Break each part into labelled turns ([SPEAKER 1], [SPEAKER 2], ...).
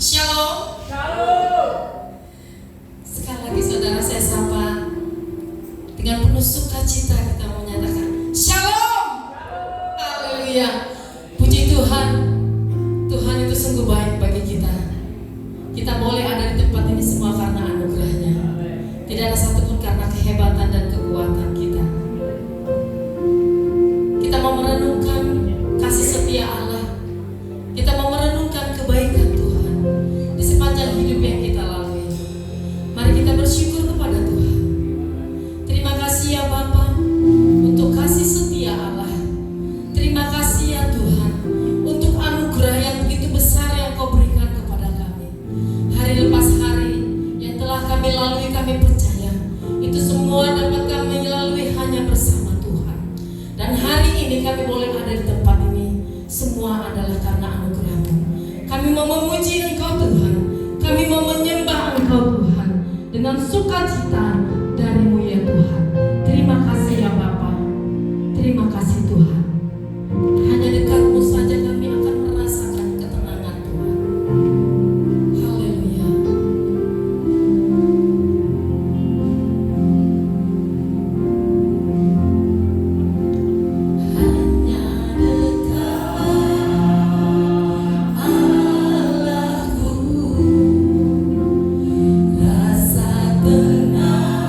[SPEAKER 1] Shalom.
[SPEAKER 2] Shalom.
[SPEAKER 1] Sekali lagi saudara saya sapa dengan penuh sukacita kita menyatakan Shalom. Haleluya. Puji Tuhan. Tuhan itu sungguh baik bagi kita. Kita boleh ada di tempat ini semua karena anugerahnya. Tidak ada satupun karena kehebatan dan kekuatan kita. Kita mau merenungkan kasih setia Allah. Kita mau merenungkan kebaikan Tuhan di sepanjang hidup yang kita lalui. Mari kita bersyukur kepada Tuhan. Terima kasih ya Bapa untuk kasih setia Allah. Terima kasih ya Tuhan untuk anugerah yang begitu besar yang Kau berikan kepada kami. Hari lepas hari yang telah kami lalui, kami percaya itu semua dapat kami lalui hanya bersama Tuhan. Dan hari ini kami boleh ada di tempat ini, semua adalah karena anugerah-Mu. Kami mau memuji Engkau Tuhan, kami mau menyembah Engkau Tuhan dengan sukacita dari-Mu ya Tuhan. Terima kasih ya Bapa, terima kasih Tuhan. Hanya dekat-Mu saja kami akan merasakan ketenangan Tuhan. Haleluya. Hanya dekat Allahku, rasa tenang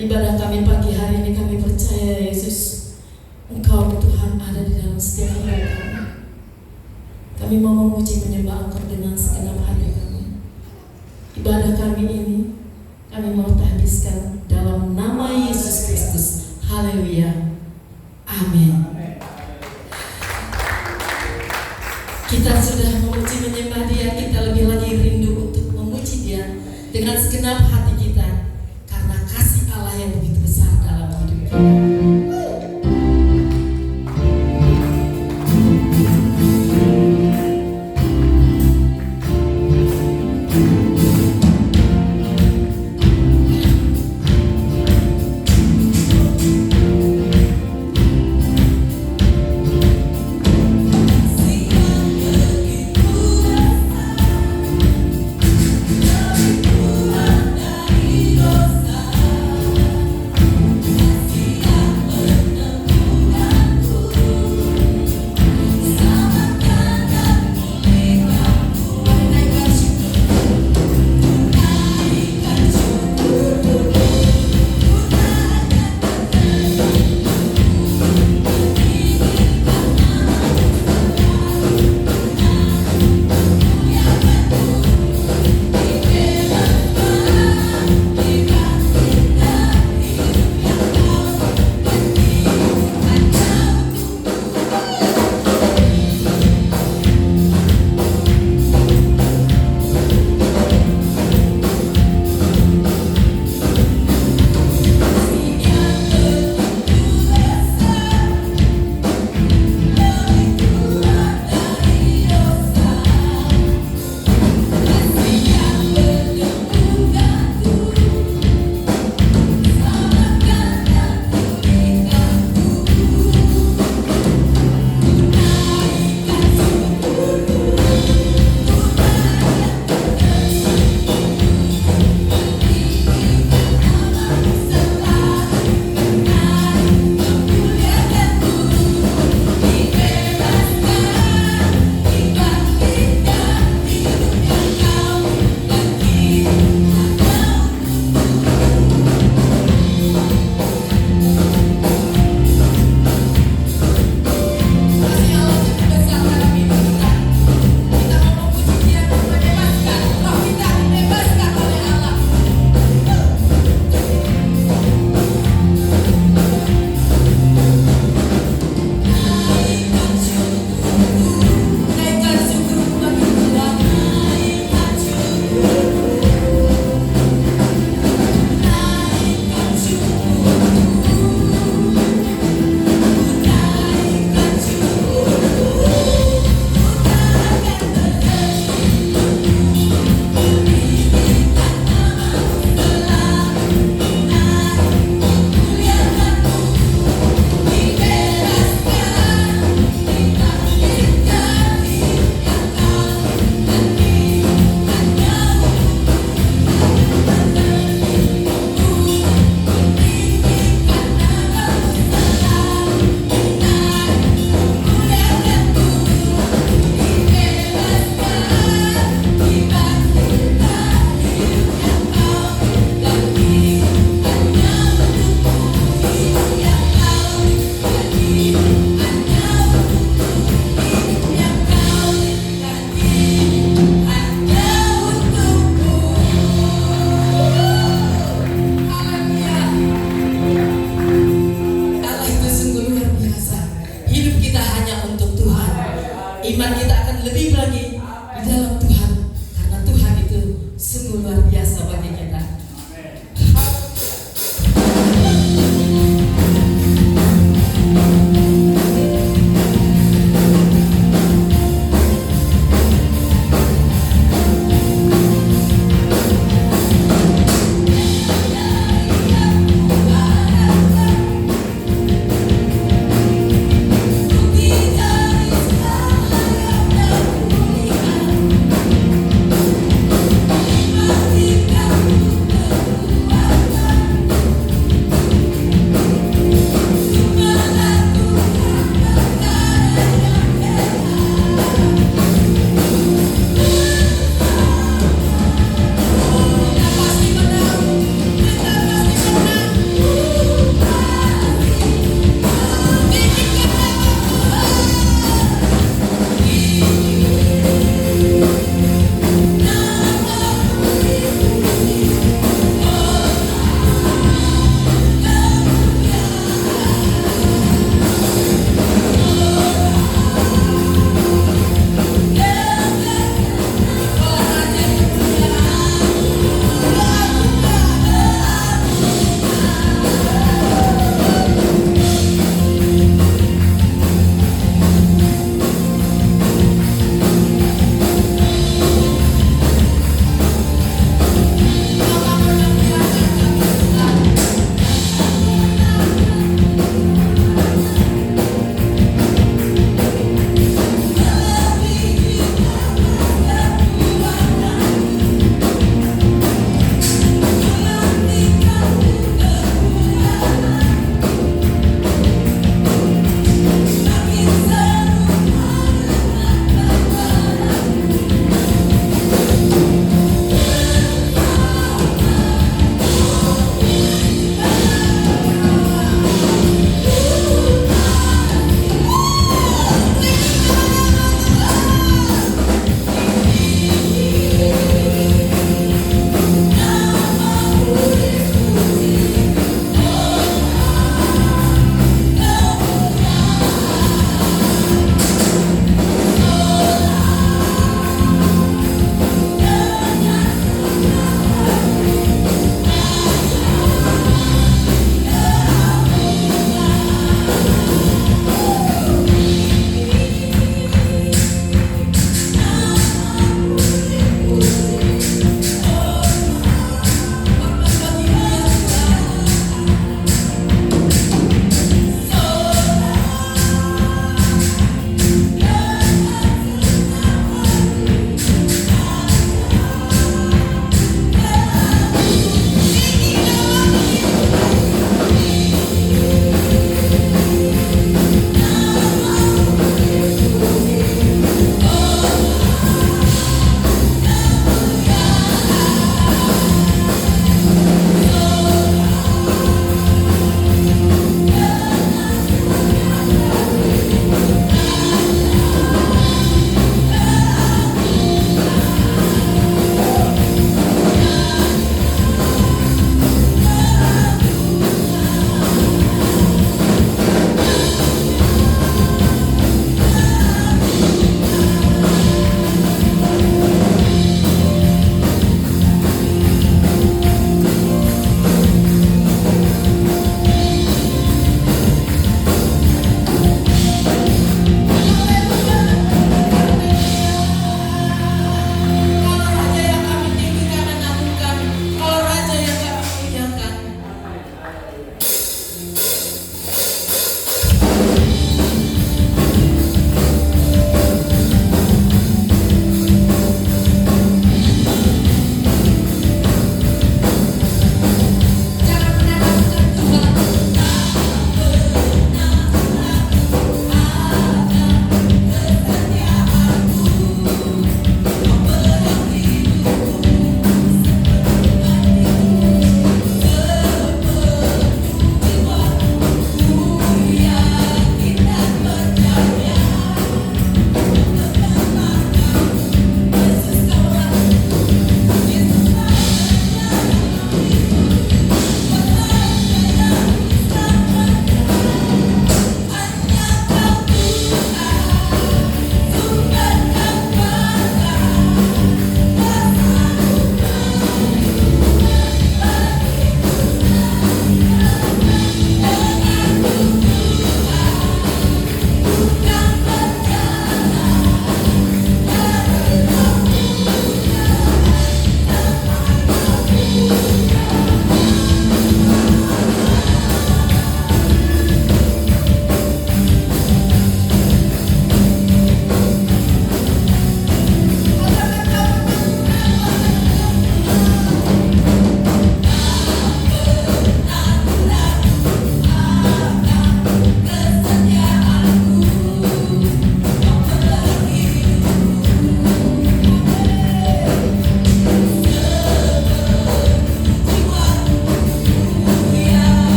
[SPEAKER 1] ibadah kami pagi hari ini kami percaya Yesus, Engkau Tuhan ada di dalam setiap hidup kami. Kami mau memuji menyembah Engkau dengan segenap hati kami. Ibadah kami ini kami mau habiskan dalam nama Yesus Kristus. Haleluya. Amin. Kita sudah memuji menyembah Dia, kita lebih lagi rindu untuk memuji Dia dengan segenap hati kita karena kasih Allah yang begitu besar dalam hidup kita.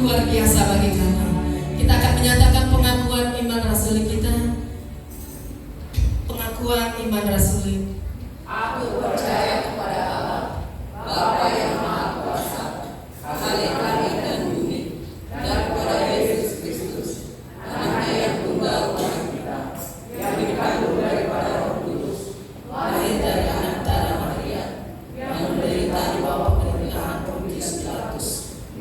[SPEAKER 1] luar biasa bagi kami. Kita akan menyatakan pengakuan iman rasuli kita. Pengakuan iman rasuli.
[SPEAKER 2] Aku percaya kepada Allah, Bapa yang Maha Kuasa, Khalik langit dan bumi, dan kepada Yesus Kristus, Anaknya yang tunggal Tuhan kita, yang dikandung daripada Roh Kudus, lahir dari anak darah Maria, yang menderita di bawah pemerintahan Pontius Pilatus,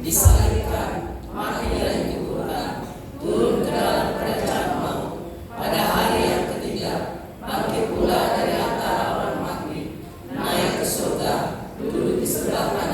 [SPEAKER 2] disalibkan, mati dan dikuburkan, turun ke dalam kerajaan maut, pada hari yang ketiga bangkit pula dari antara orang mati, naik ke surga, duduk di sebelah kanan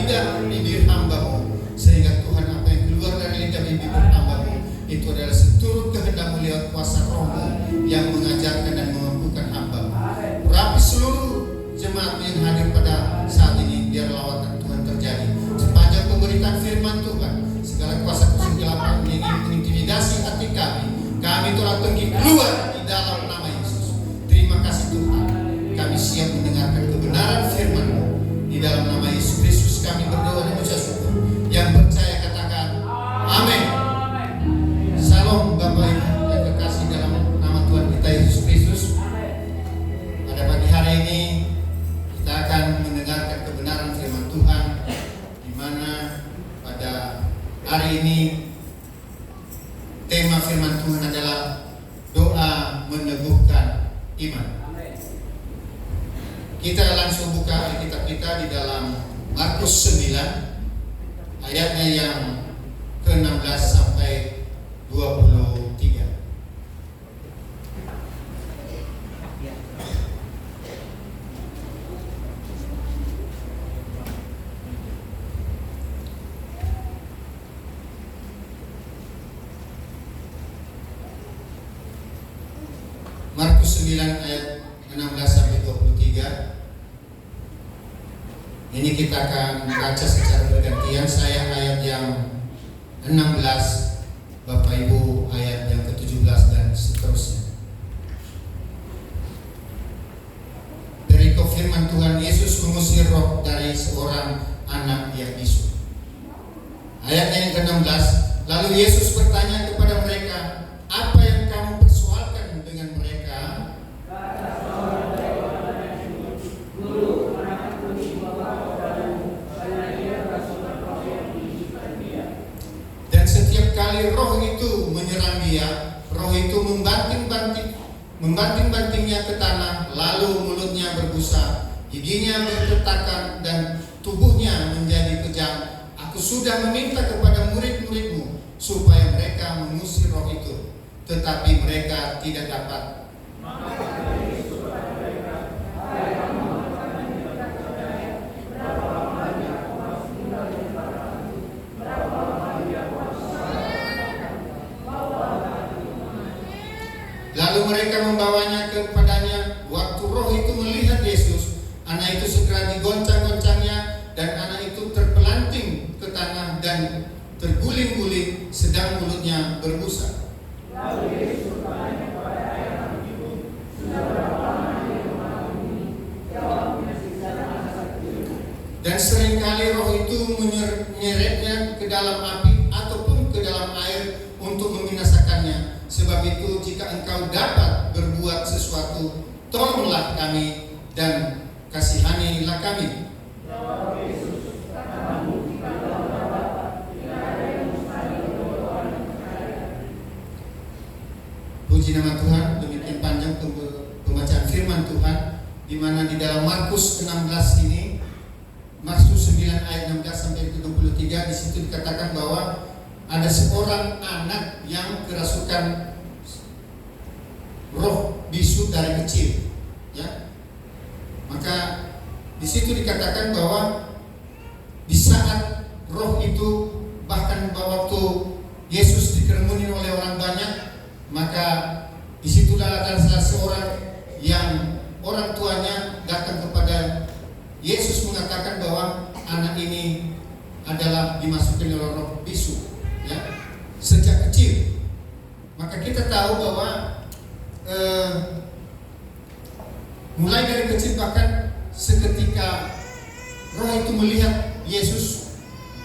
[SPEAKER 3] lidah bibir hamba-Mu, sehingga Tuhan apa yang keluar dari lidah bibir hamba-Mu itu adalah seturut kehendak-Mu lewat kuasa Roh-Mu yang mengajarkan dan memampukan hamba-Mu. Urapi seluruh jemaat yang hadir pada saat ini, biar lawatan Tuhan terjadi. Sepanjang pemberitaan firman Tuhan, segala kuasa kegelapan yang ingin mengintimidasi hati kami telah pergi keluar di dalam nama Yesus. Terima kasih Tuhan, kami siap mendengarkan kebenaran firman-Mu. Di dalam nama Yesus Kristus kami berdoa dan mengucap syukur. Yang percaya katakan amin. Salam Bapak Ibu yang terkasih dalam nama Tuhan kita Yesus Kristus. Pada pagi hari ini kita akan mendengarkan kebenaran firman Tuhan, di mana pada hari ini tema firman Tuhan adalah doa meneguhkan iman. Kita langsung buka Alkitab kita di dalam Markus 9 ayatnya yang ke-16 sampai 23. Markus 9 ayat 16 sampai 23. Ini kita akan baca secara bergantian. Saya ayat yang 16, Bapak Ibu ayat yang ke-17 dan seterusnya. Perikop firman Tuhan, Yesus mengusir roh dari seorang anak yang bisu. Ayatnya yang ke-16, lalu Yesus bertanya kepada mereka, apa yang kamu persoalkan dengan mereka? Dan setiap kali roh itu menyerang dia, roh itu membanting-bantingnya ke tanah, lalu mulutnya berbusa, giginya bergetakan dan tubuhnya menjadi kejam. Aku sudah meminta kepada murid-murid-Mu supaya mereka mengusir roh itu, tetapi mereka tidak dapat. Lalu mereka membawanya kepadanya. Waktu roh itu melihat Yesus, anak itu segera digoncang-goncangnya, dan anak itu terpelanting ke tanah dan terguling-guling, sedang mulutnya berbusa. Lalu Yesus bertanya kepada ayah itu, sudah berapa lama dia mengalami ini? Jawabnya, sejak masa kecil. Dan seringkali roh itu menyeretnya ke dalam api ataupun ke dalam air untuk membinasakannya. Sebab itu jika engkau dapat berbuat sesuatu, tolonglah kami dan kasihanilah kami. Puji nama Tuhan. Demikian panjang pembacaan firman Tuhan, di mana di dalam Markus 16 ini, Markus 9 ayat 16 sampai 23, di situ dikatakan bahwa ada seorang anak yang kerasukan roh bisu dari kecil, ya. Maka di situ dikatakan bahwa di saat roh itu, bahkan waktu Yesus dikerumuni oleh orang banyak, maka disitulah ada salah seorang yang orang tuanya datang kepada Yesus mengatakan bahwa anak ini adalah dimasukin oleh roh bisu, ya, sejak kecil. Maka kita tahu bahwa mulai dari kecil, bahkan seketika roh itu melihat Yesus,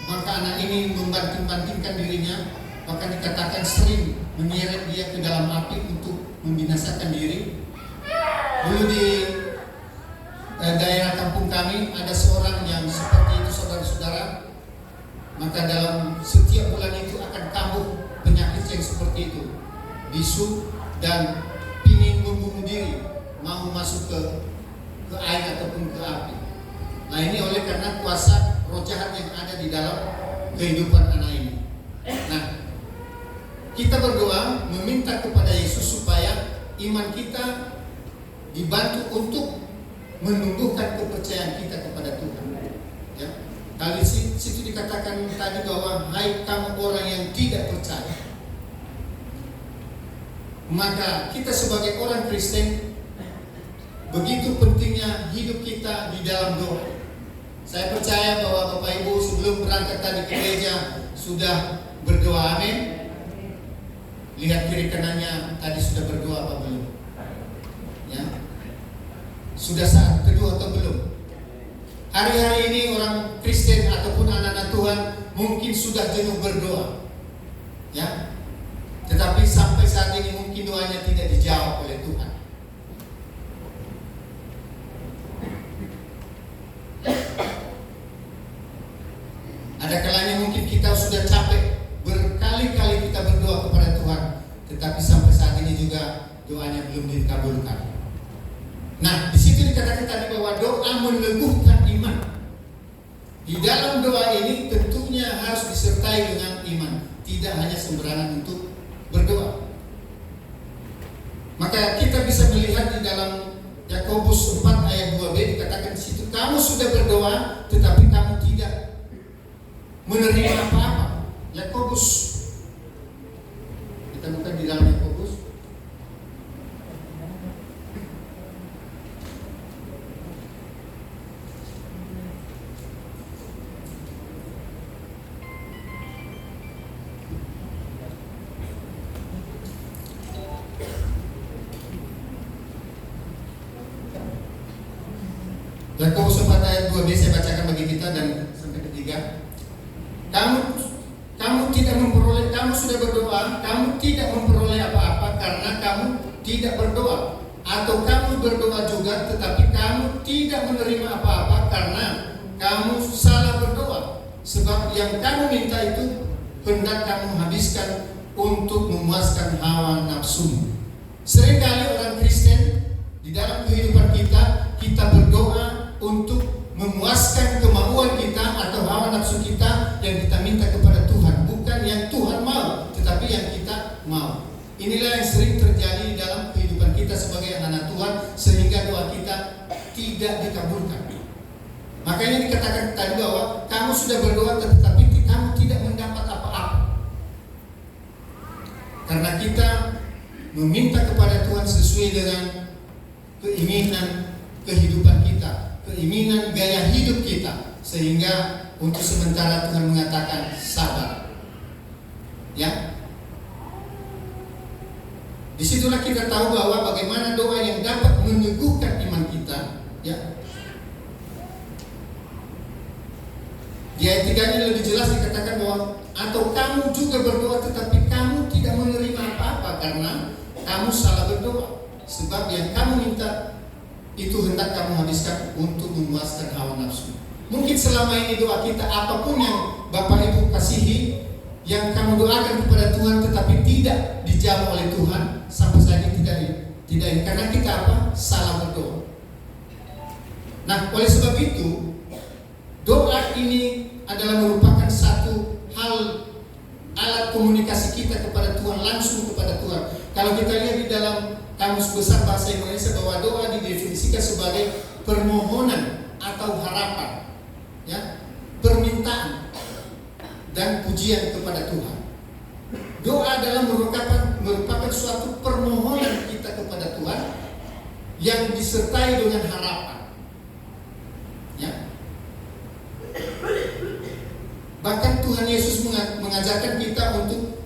[SPEAKER 3] maka anak ini membanting-bantingkan dirinya, bahkan dikatakan sering menyeret dia ke dalam api untuk membinasakan diri. Dulu di daerah kampung kami ada seorang yang seperti itu, saudara-saudara. Maka dalam setiap bulan itu akan kambuh penyakit yang seperti itu, bisu dan ingin membunuh diri, mau masuk ke air ataupun ke api. Nah, ini oleh karena kuasa roh jahat yang ada di dalam kehidupan anak ini. Nah, kita berdoa meminta kepada Yesus supaya iman kita dibantu untuk menumbuhkan kepercayaan kita kepada Tuhan, ya. Kalau di situ dikatakan tadi bahwa hai kamu orang yang tidak percaya, maka kita sebagai orang Kristen begitu pentingnya hidup kita di dalam doa. Saya percaya bahwa Bapak Ibu sebelum berangkat tadi ke gereja sudah berdoa, amin. Lihat kiri kanannya, tadi sudah berdoa apa belum? Ya, sudah saat teduh atau belum? Hari-hari ini orang Kristen ataupun anak-anak Tuhan mungkin sudah jenuh berdoa, ya. Tetapi sampai saat ini mungkin doanya tidak dijawab oleh Tuhan. Ada kalanya mungkin kita sudah capek, berkali-kali kita berdoa kepada Tuhan, tetapi sampai saat ini juga doanya belum dikabulkan. Nah, di situ dikatakan tadi bahwa doa meneguhkan iman. Di dalam doa ini tentunya harus disertai dengan iman, tidak hanya sembarangan untuk berdoa. Maka kita bisa melihat di dalam Yakobus 4 ayat 2b dikatakan di situ, kamu sudah berdoa tetapi kamu tidak menerima apa-apa. Yakobus, kita buka di dalam Yakobus. Yakobus 4 ayat 2b saya bacakan bagi kita dan sampai ketiga. Kamu tidak memperoleh, kamu sudah berdoa, kamu tidak memperoleh apa-apa karena kamu tidak berdoa, atau kamu berdoa juga tetapi kamu tidak menerima apa-apa karena kamu salah berdoa, sebab yang kamu minta itu hendak kamu habiskan untuk memuaskan hawa nafsumu. Seringkali orang Kristen di dalam kehidupan kita berdoa untuk memuaskan kemauan kita atau hawa nafsu kita yang kita minta kepada Tuhan, bukan yang Tuhan mau, tetapi yang kita mau. Inilah yang sering terjadi di dalam kehidupan kita sebagai anak Tuhan, sehingga doa kita tidak dikabulkan. Makanya dikatakan tadi bahwa kamu sudah berdoa tetapi kamu tidak mendapat apa-apa, karena kita meminta kepada Tuhan sesuai dengan keinginan kehidupan kita, keinginan gaya hidup kita, sehingga untuk sementara Tuhan mengatakan sabar. Ya, disitulah kita tahu bahwa bagaimana doa yang dapat meneguhkan iman kita. Ya, di ayat 3 ini lebih jelas dikatakan bahwa atau kamu juga berdoa tetapi kamu tidak menerima apa-apa karena kamu salah berdoa, sebab yang kamu minta itu hendak kamu habiskan untuk memuaskan hawa nafsu. Mungkin selama ini doa kita, apapun yang Bapak Ibu kasihi, yang kamu doakan kepada Tuhan tetapi tidak dijawab oleh Tuhan, sampai saat ini tidak, karena kita apa? Salah berdoa. Nah, oleh sebab itu doa ini adalah merupakan satu hal alat komunikasi kita kepada Tuhan, langsung kepada Tuhan. Kalau kita lihat di dalam Kamus Besar Bahasa Indonesia bahwa doa didefinisikan sebagai permohonan atau harapan, ya, permintaan dan pujian kepada Tuhan. Doa adalah merupakan suatu permohonan kita kepada Tuhan yang disertai dengan harapan. Ya. Bahkan Tuhan Yesus mengajarkan kita untuk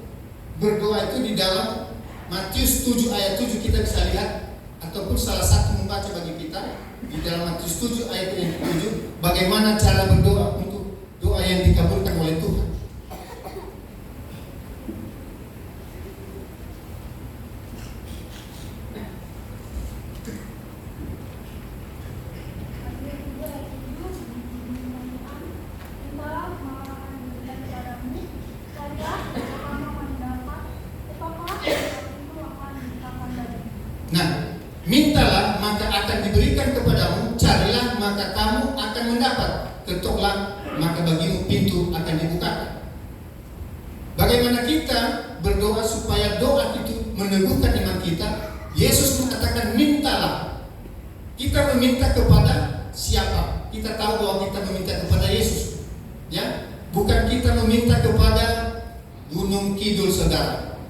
[SPEAKER 3] berdoa itu di dalam Matius 7 ayat 7 kita bisa lihat, ataupun salah satu membaca bagi kita di dalam Matius 7 ayat 7 bagaimana cara berdoa untuk doa yang dikabulkan oleh Tuhan. Nah, mintalah maka akan diberikan kepadamu, carilah maka kamu akan mendapat, ketoklah maka bagimu pintu akan dibukakan. Bagaimana kita berdoa supaya doa itu meneguhkan iman kita? Yesus mengatakan mintalah. Kita meminta kepada siapa? Kita tahu bahwa kita meminta kepada Yesus. meminta kepada Gunung Kidul, saudara.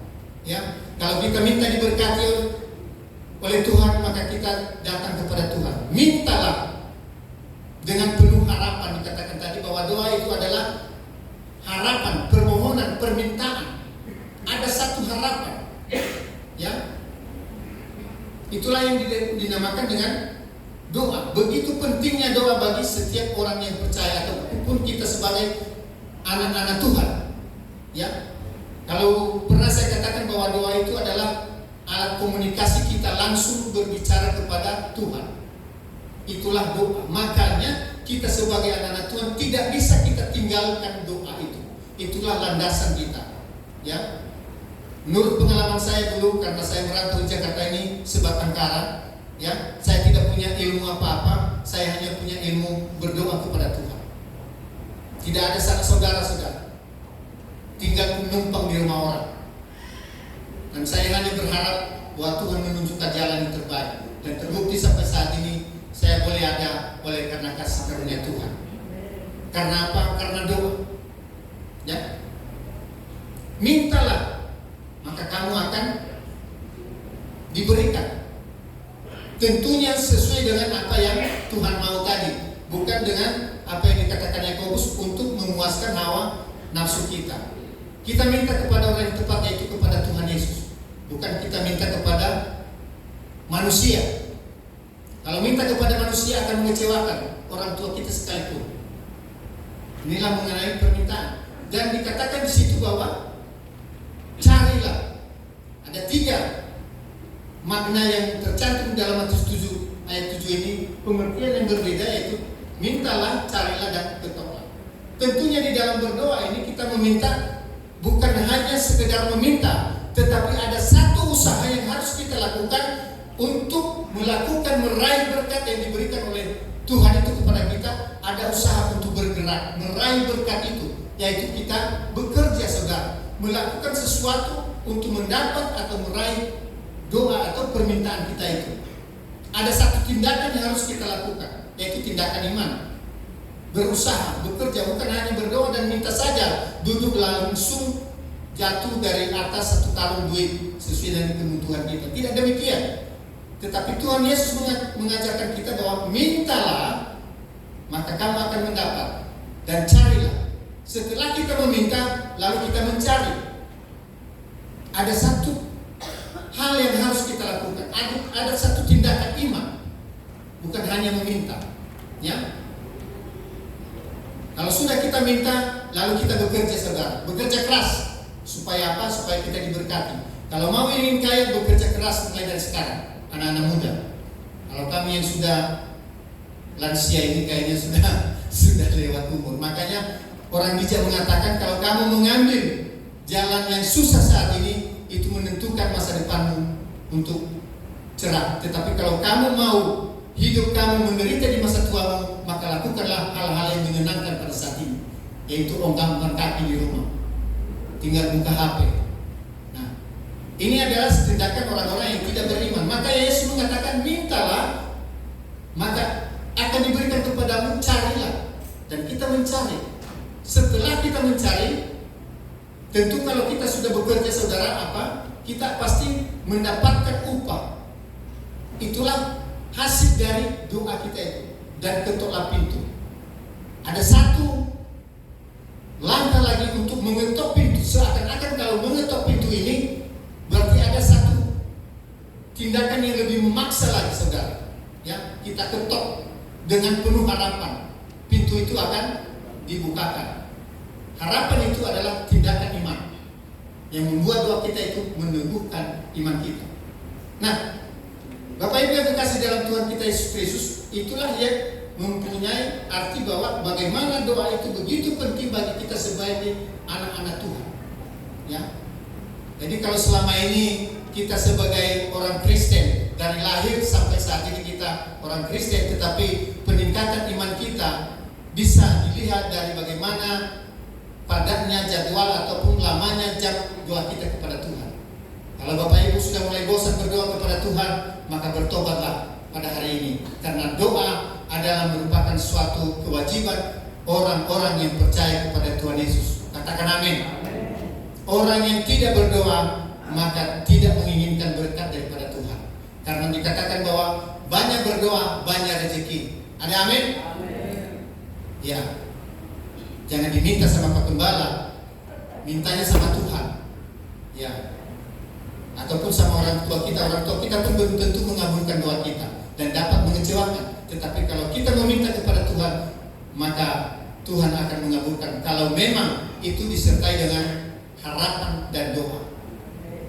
[SPEAKER 3] Ya, kalau kita minta diberkati oleh Tuhan, maka kita datang kepada Tuhan. Mintalah dengan penuh harapan. Dikatakan tadi bahwa doa itu adalah harapan, permohonan, permintaan. Ada satu harapan. Ya, itulah yang dinamakan dengan doa. Begitu pentingnya doa bagi setiap orang yang percaya ataupun kita sebagai anak-anak Tuhan. Ya, kalau pernah saya katakan bahwa doa itu adalah alat komunikasi kita langsung berbicara kepada Tuhan. Itulah doa. Makanya kita sebagai anak-anak Tuhan tidak bisa kita tinggalkan doa itu. Itulah landasan kita. Ya, menurut pengalaman saya dulu, karena saya merantau di Jakarta ini sebatang kara, ya, saya tidak punya ilmu apa-apa, saya hanya punya ilmu berdoa kepada Tuhan. Tidak ada sanak saudara-saudara, tinggal menumpang di rumah orang. Dan saya hanya berharap bahwa Tuhan menunjukkan jalan yang terbaik. Dan terbukti sampai saat ini saya boleh ada oleh karena kasih karunia Tuhan. Karena apa? Karena doa. Ya, mintalah, maka kamu akan diberikan. Tentunya sesuai dengan apa yang Tuhan mau tadi, bukan dengan apa yang dikatakan Yakobus untuk memuaskan hawa nafsu kita. Kita minta kepada orang yang tepat, yaitu kepada Tuhan Yesus, bukan kita minta kepada manusia. Kalau minta kepada manusia akan mengecewakan orang tua kita sekalipun. Inilah mengenai permintaan. Dan dikatakan di situ bahwa carilah. Ada 3 makna yang tercantum dalam Matius 7 ayat 7 ini, pengertian yang berbeda, yaitu mintalah, carilah, dan ketoklah. Tentunya di dalam berdoa ini kita meminta bukan hanya sekedar meminta, tetapi ada satu usaha yang harus kita lakukan untuk melakukan meraih berkat yang diberikan oleh Tuhan itu kepada kita. Ada usaha untuk bergerak meraih berkat itu, yaitu kita bekerja, saudara, melakukan sesuatu untuk mendapat atau meraih doa atau permintaan kita itu. Ada satu tindakan yang harus kita lakukan, yaitu tindakan iman. Berusaha, bekerja, bukan hanya berdoa dan minta saja, duduk langsung jatuh dari atas satu karung duit sesuai dengan kebutuhan kita. Tidak demikian. Tetapi Tuhan Yesus mengajarkan kita bahwa mintalah, maka kamu akan mendapat, dan carilah. Setelah kita meminta, lalu kita mencari. Ada satu hal yang harus kita lakukan. Ada satu tindakan iman, bukan hanya meminta. Ya, kalau sudah kita minta, lalu kita bekerja, saudara, bekerja keras. Supaya apa? Supaya kita diberkati. Kalau mau ingin kaya, bekerja keras mulai dari sekarang, anak-anak muda. Kalau kami yang sudah lansia ini kayaknya sudah lewat umur. Makanya orang bijak mengatakan, kalau kamu mengambil jalan yang susah saat ini, itu menentukan masa depanmu untuk cerah. Tetapi kalau kamu mau hidup kamu menderita di masa tuamu, maka lakukanlah hal-hal yang menyenangkan pada saat ini, yaitu ongkang-ongkang kaki di rumah, tinggal buka HP. Nah, ini adalah tindakan orang-orang yang tidak beriman. Maka Yesus mengatakan, mintalah, maka akan diberikan kepadamu, carilah. Dan kita mencari. Setelah kita mencari, tentu kalau kita sudah bekerja, saudara, apa? Kita pasti mendapatkan upah. Itulah hasil dari doa kita itu. Dan ketoklah pintu. Ada satu langkah lagi untuk mengetok pintu. Seakan-akan kalau mengetok pintu ini, berarti ada satu tindakan yang lebih memaksa lagi, saudara. Ya, kita ketok dengan penuh harapan. Pintu itu akan dibukakan. Harapan itu adalah tindakan iman yang membuat doa kita itu meneguhkan iman kita. Nah, Bapak Ibu yang terkasih dalam Tuhan kita Yesus Kristus, itulah yang mempunyai arti bahwa bagaimana doa itu begitu penting bagi kita sebagai anak-anak Tuhan. Ya. Jadi kalau selama ini kita sebagai orang Kristen, dari lahir sampai saat ini kita orang Kristen, tetapi peningkatan iman kita bisa dilihat dari bagaimana padatnya jadwal ataupun lamanya jam doa kita kepada Tuhan. Kalau Bapak Ibu sudah mulai bosan berdoa kepada Tuhan, maka bertobatlah pada hari ini. Karena doa adalah merupakan suatu kewajiban orang-orang yang percaya kepada Tuhan Yesus. Katakan amin. Orang yang tidak berdoa maka tidak menginginkan berkat daripada Tuhan. Karena dikatakan bahwa banyak berdoa, banyak rezeki. Ada amin? Ya. Jangan diminta sama Pak Gembala, mintanya sama Tuhan. Ya. Ataupun sama orang tua kita pun belum tentu mengabulkan doa kita dan dapat mengecewakan. Tetapi kalau kita meminta kepada Tuhan, maka Tuhan akan mengabulkan. Kalau memang itu disertai dengan harapan dan doa,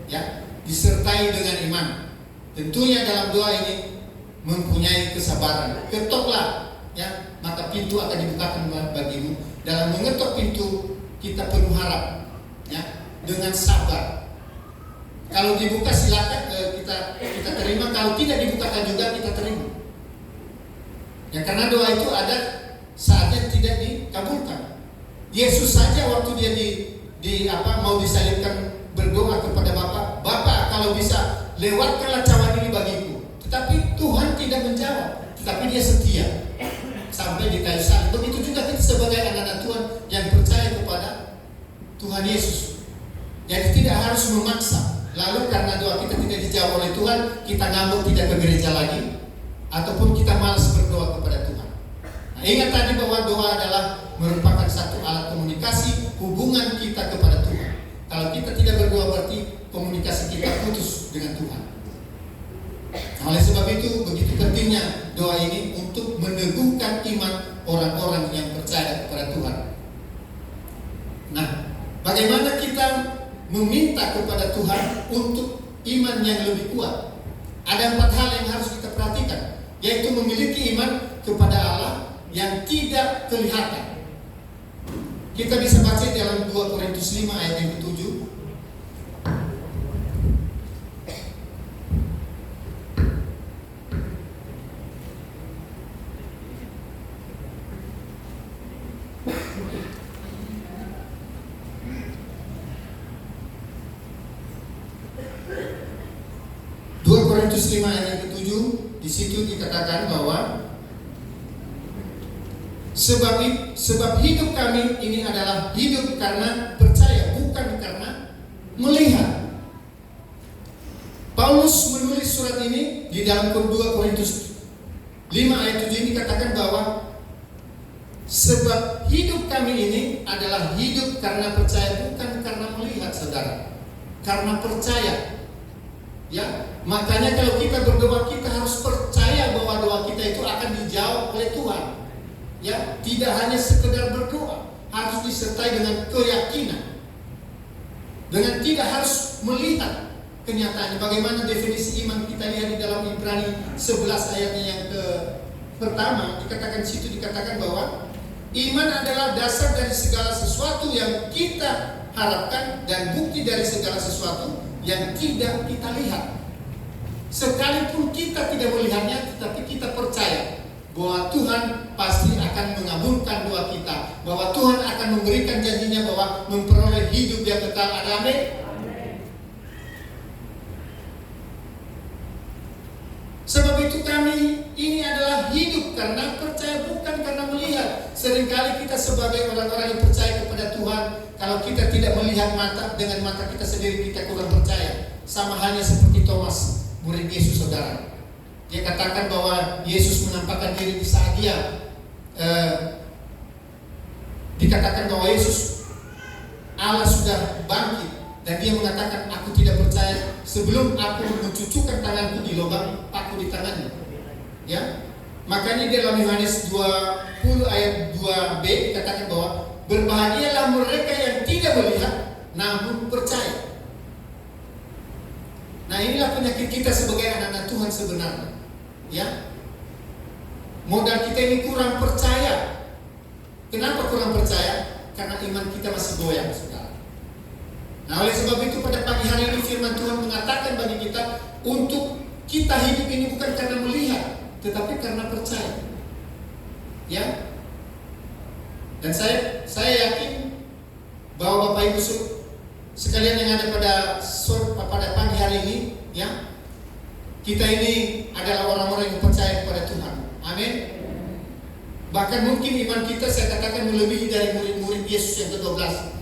[SPEAKER 3] ya, disertai dengan iman. Tentunya dalam doa ini mempunyai kesabaran. Ketoklah, ya, maka pintu akan dibukakan bagimu. Dalam mengetok pintu kita penuh harap, ya, dengan sabar. Kalau dibuka silakan kita terima. Kalau tidak dibukakan juga kita terima. Ya, karena doa itu ada saatnya tidak dikabulkan. Yesus saja waktu dia mau disalibkan berdoa kepada Bapa, kalau bisa lewatkanlah cawan ini bagiku. Tetapi Tuhan tidak menjawab, tetapi dia setia sampai di kayu salib. Begitu juga kita sebagai anak-anak Tuhan yang percaya kepada Tuhan Yesus. Jadi tidak harus memaksa. Lalu karena doa kita tidak dijawab oleh Tuhan, kita ngambek tidak ke gereja lagi, ataupun kita malas berdoa kepada Tuhan. Nah, ingat tadi bahwa doa adalah merupakan satu alat komunikasi hubungan kita kepada Tuhan. Kalau kita tidak berdoa berarti komunikasi kita putus dengan Tuhan. Nah, oleh sebab itu begitu pentingnya doa ini untuk meneguhkan iman orang-orang yang percaya kepada Tuhan. Nah, bagaimana kita meminta kepada Tuhan untuk iman yang lebih kuat? Ada 4 hal yang harus kita perhatikan, yaitu memiliki iman kepada Allah yang tidak kelihatan. Kita bisa baca dalam 2 Korintus 5 ayat yang ke-7. Korintus 5 ayat yang ke-7, di situ dikatakan bahwa sebab hidup kami ini adalah hidup karena percaya, bukan karena melihat. Paulus menulis surat ini di dalam 2 Korintus 5 ayat 7 ini dikatakan bahwa sebab hidup kami ini adalah hidup karena percaya, bukan karena melihat, saudara. Karena percaya. Ya, makanya kalau kita berdoa kita harus percaya bahwa doa kita itu akan dijawab oleh Tuhan. Ya, tidak hanya sekedar berdoa, harus disertai dengan keyakinan. Dengan tidak harus melihat kenyataannya. Bagaimana definisi iman kita lihat di dalam Ibrani 11 ayatnya yang pertama, dikatakan situ dikatakan bahwa iman adalah dasar dari segala sesuatu yang kita harapkan dan bukti dari segala sesuatu yang tidak kita lihat. Sekalipun kita tidak melihatnya, tetapi kita percaya bahwa Tuhan pasti akan mengabulkan doa kita, bahwa Tuhan akan memberikan janjinya bahwa memperoleh hidup yang kekal. Amin. Sebab itu kami ini adalah hidup karena percaya, bukan karena melihat. Seringkali kita sebagai orang-orang yang percaya kepada Tuhan, kalau kita tidak melihat dengan mata kita sendiri, kita kurang percaya. Sama halnya seperti Thomas, murid Yesus, saudara. Dia katakan bahwa Yesus menampakkan diri di saat dia dikatakan bahwa Yesus Allah sudah bangkit, dan dia mengatakan, aku tidak percaya sebelum aku mencucukkan tanganku di lubang paku di tangannya. Ya, makanya dalam Yohanes 20 ayat 2b dikatakan bahwa berbahagialah mereka yang tidak melihat namun percaya. Nah, inilah penyakit kita sebagai anak-anak Tuhan sebenarnya. Ya, modal kita ini kurang percaya. Kenapa kurang percaya? Karena iman kita masih goyang, saudara. Nah, oleh sebab itu pada pagi hari ini firman Tuhan mengatakan bagi kita untuk kita hidup ini bukan karena melihat, tetapi karena percaya. Ya. Dan saya yakin bahwa Bapak Ibu sekalian yang ada pada pagi hari ini, ya, kita ini adalah orang-orang yang percaya kepada Tuhan. Amin. Bahkan mungkin iman kita, saya katakan, melebihi dari murid-murid Yesus yang ke-12.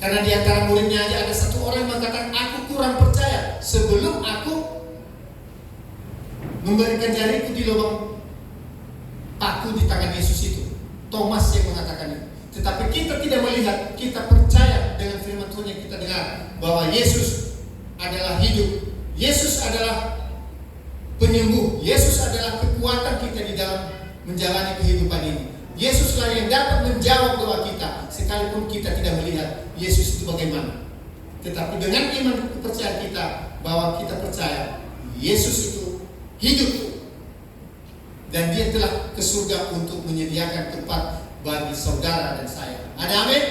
[SPEAKER 3] Karena di antara muridnya aja ada satu orang yang mengatakan, aku kurang percaya sebelum aku memberikan jariku di lubang paku di tangan Yesus itu. Thomas yang mengatakan itu. Tetapi kita tidak melihat, kita percaya dengan firman Tuhan yang kita dengar bahwa Yesus adalah hidup, Yesus adalah penyembuh, Yesus adalah kekuatan kita di dalam menjalani kehidupan ini. Yesuslah yang dapat menjawab doa kita sekalipun kita tidak melihat Yesus itu bagaimana. Tetapi dengan iman kepercayaan kita bahwa kita percaya Yesus itu hidup dan Dia telah ke surga untuk menyediakan tempat bagi saudara dan saya. Ada amin?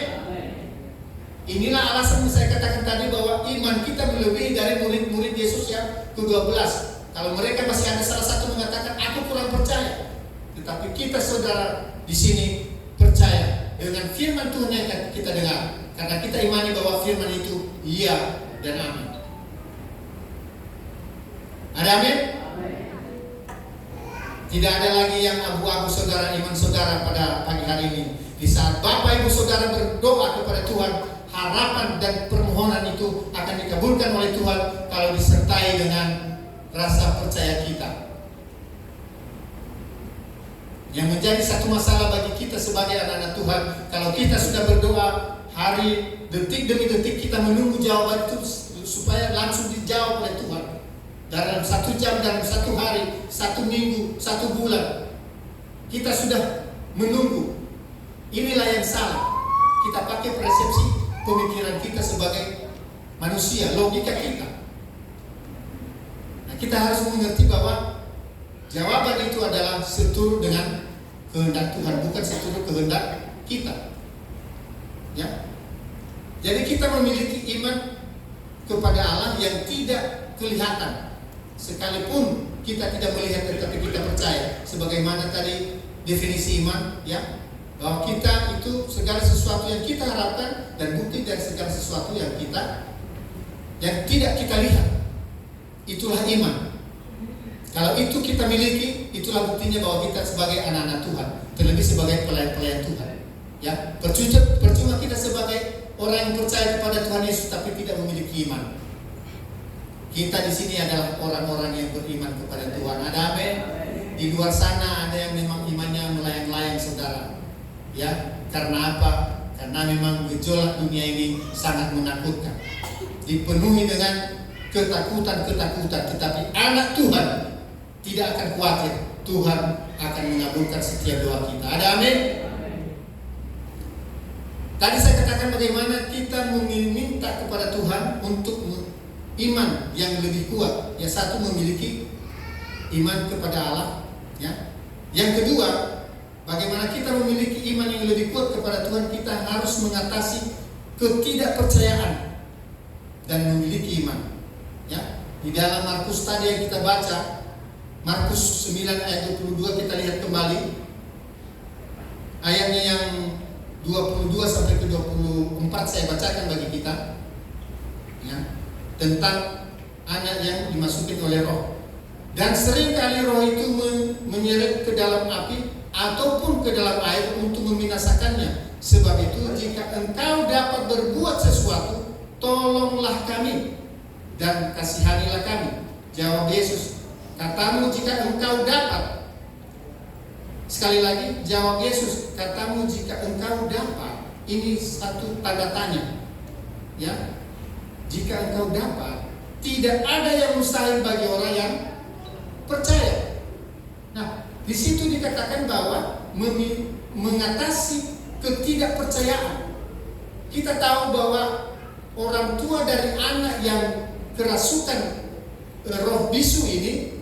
[SPEAKER 3] Inilah alasan saya katakan tadi bahwa iman kita melebihi dari murid-murid Yesus yang ke-12. Kalau mereka masih ada salah satu mengatakan aku kurang percaya, tetapi kita saudara di sini percaya dengan firman Tuhan yang kita dengar, karena kita imani bahwa firman itu iya dan amin. Ada amin? Tidak ada lagi yang abu-abu saudara, iman saudara pada pagi hari ini. Di saat Bapak Ibu saudara berdoa kepada Tuhan, harapan dan permohonan itu akan dikabulkan oleh Tuhan kalau disertai dengan rasa percaya kita. Yang menjadi satu masalah bagi kita sebagai anak-anak Tuhan, kalau kita sudah berdoa hari, detik demi detik kita menunggu jawaban itu supaya langsung dijawab oleh Tuhan. Dalam 1 jam, dalam 1 hari, 1 minggu, 1 bulan, kita sudah menunggu. Inilah yang salah. Kita pakai persepsi pemikiran kita sebagai manusia, logika kita. Nah, kita harus mengerti bahwa jawaban itu adalah seturut dengan kehendak Tuhan, bukan seturut kehendak kita. Ya. Jadi kita memiliki iman kepada Allah yang tidak kelihatan. Sekalipun kita tidak melihat tetapi kita percaya. Sebagaimana tadi definisi iman, ya, bahwa kita itu segala sesuatu yang kita harapkan dan bukti dari segala sesuatu yang tidak kita lihat. Itulah iman. Kalau itu kita miliki, itulah buktinya bahwa kita sebagai anak-anak Tuhan, terlebih sebagai pelayan-pelayan Tuhan. Ya, percuma kita sebagai orang yang percaya kepada Tuhan Yesus tapi tidak memiliki iman. Kita di sini adalah orang-orang yang beriman kepada Tuhan. Ada amin? Di luar sana ada yang memang imannya melayang-layang saudara. Ya, karena apa? Karena memang gejolak dunia ini sangat menakutkan. Dipenuhi dengan ketakutan-ketakutan, tetapi anak Tuhan tidak akan khawatir. Tuhan akan mengabulkan setiap doa kita. Ada amin? Tadi saya katakan bagaimana kita meminta kepada Tuhan untuk iman yang lebih kuat. Yang satu memiliki iman kepada Allah, ya. Yang kedua, bagaimana kita memiliki iman yang lebih kuat kepada Tuhan, kita harus mengatasi ketidakpercayaan dan memiliki iman. Ya. Di dalam Markus tadi yang kita baca, Markus 9 ayat 22, kita lihat kembali ayatnya yang 22 sampai ke 24 saya bacakan bagi kita. Ya. Tentang anak yang dimasukin oleh roh. Dan seringkali roh itu menyeret ke dalam api ataupun ke dalam air untuk membinasakannya. Sebab itu jika engkau dapat berbuat sesuatu, tolonglah kami dan kasihanilah kami. Jawab Yesus, katamu jika engkau dapat. Sekali lagi, jawab Yesus, katamu jika engkau dapat. Ini satu tanda tanya. Ya. Jika engkau dapat, tidak ada yang mustahil bagi orang yang percaya. Nah, di situ dikatakan bahwa mengatasi ketidakpercayaan. Kita tahu bahwa orang tua dari anak yang kerasukan roh bisu ini,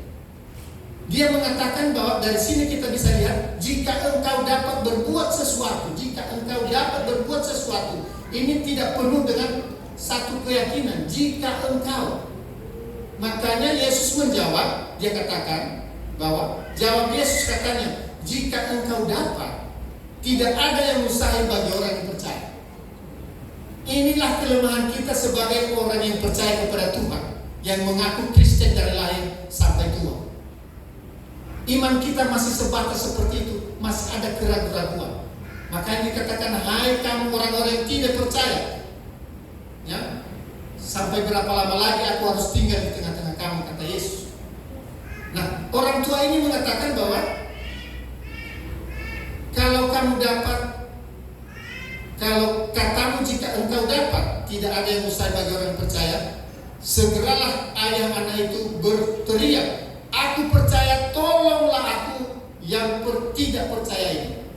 [SPEAKER 3] dia mengatakan bahwa dari sini kita bisa lihat, jika engkau dapat berbuat sesuatu, jika engkau dapat berbuat sesuatu, ini tidak penuh dengan satu keyakinan, jika engkau. Makanya Yesus menjawab, dia katakan bahwa jawab Yesus katanya, jika engkau dapat, tidak ada yang mustahil bagi orang yang percaya. Inilah kelemahan kita sebagai orang yang percaya kepada Tuhan, yang mengaku Kristen dari lahir sampai tua. Iman kita masih sebatas seperti itu, masih ada keraguan-keraguan. Makanya dikatakan, hai kamu orang-orang yang tidak percaya, Sampai berapa lama lagi aku harus tinggal di tengah-tengah kamu, kata Yesus. Nah, orang tua ini mengatakan bahwa kalau kamu dapat, kalau katamu jika engkau dapat, tidak ada yang mustahil bagi orang yang percaya. Segeralah ayah anak itu berteriak, aku percaya, tolonglah aku yang tidak percaya ini.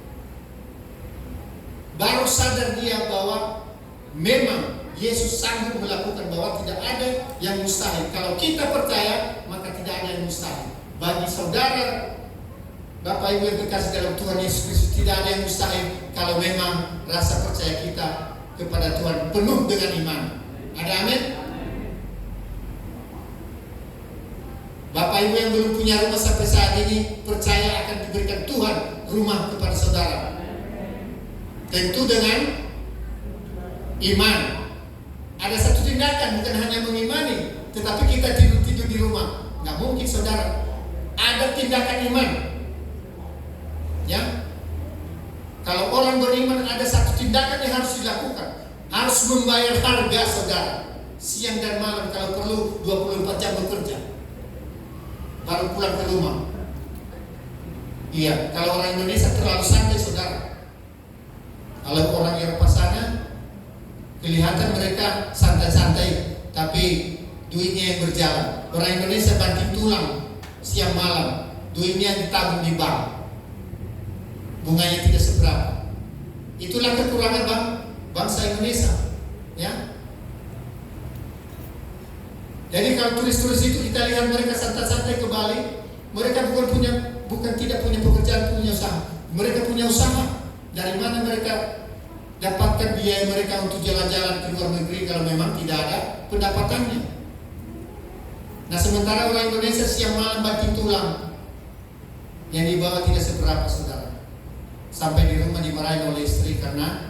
[SPEAKER 3] Baru sadar dia bahwa memang Yesus sanggup melakukan, bahwa tidak ada yang mustahil. Kalau kita percaya, maka tidak ada yang mustahil. Bagi saudara, Bapak Ibu yang terkasih dalam Tuhan Yesus Kristus, tidak ada yang mustahil kalau memang rasa percaya kita kepada Tuhan penuh dengan iman. Ada amin? Bapak Ibu yang belum punya rumah sampai saat ini, percaya akan diberikan Tuhan rumah kepada saudara. Tentu dengan iman. Ada satu tindakan, bukan hanya mengimani, tetapi kita tidur-tidur di rumah. Nggak mungkin saudara. Ada tindakan iman. Ya, kalau orang beriman ada satu tindakan yang harus dilakukan, harus membayar harga saudara, siang dan malam, kalau perlu 24 jam bekerja, baru pulang ke rumah. Iya, kalau orang Indonesia terlalu santai saudara. Kalau orang Eropa sana kelihatan mereka santai-santai, tapi duitnya yang berjalan. Orang Indonesia banting tulang siang malam, duitnya ditabung di bank, bunganya tidak seberapa. Itulah kekurangan bangsa Indonesia, ya. Jadi kalau turis-turis itu kita lihat mereka santai-santai ke Bali, mereka bukan tidak punya pekerjaan, punya usaha. Mereka punya usaha. Dari mana mereka dapatkan biaya mereka untuk jalan-jalan ke luar negeri kalau memang tidak ada pendapatannya? Nah, sementara orang Indonesia siang malam banting tulang, yang dibawa tidak seberapa saudara. Sampai di rumah dimarahin oleh istri karena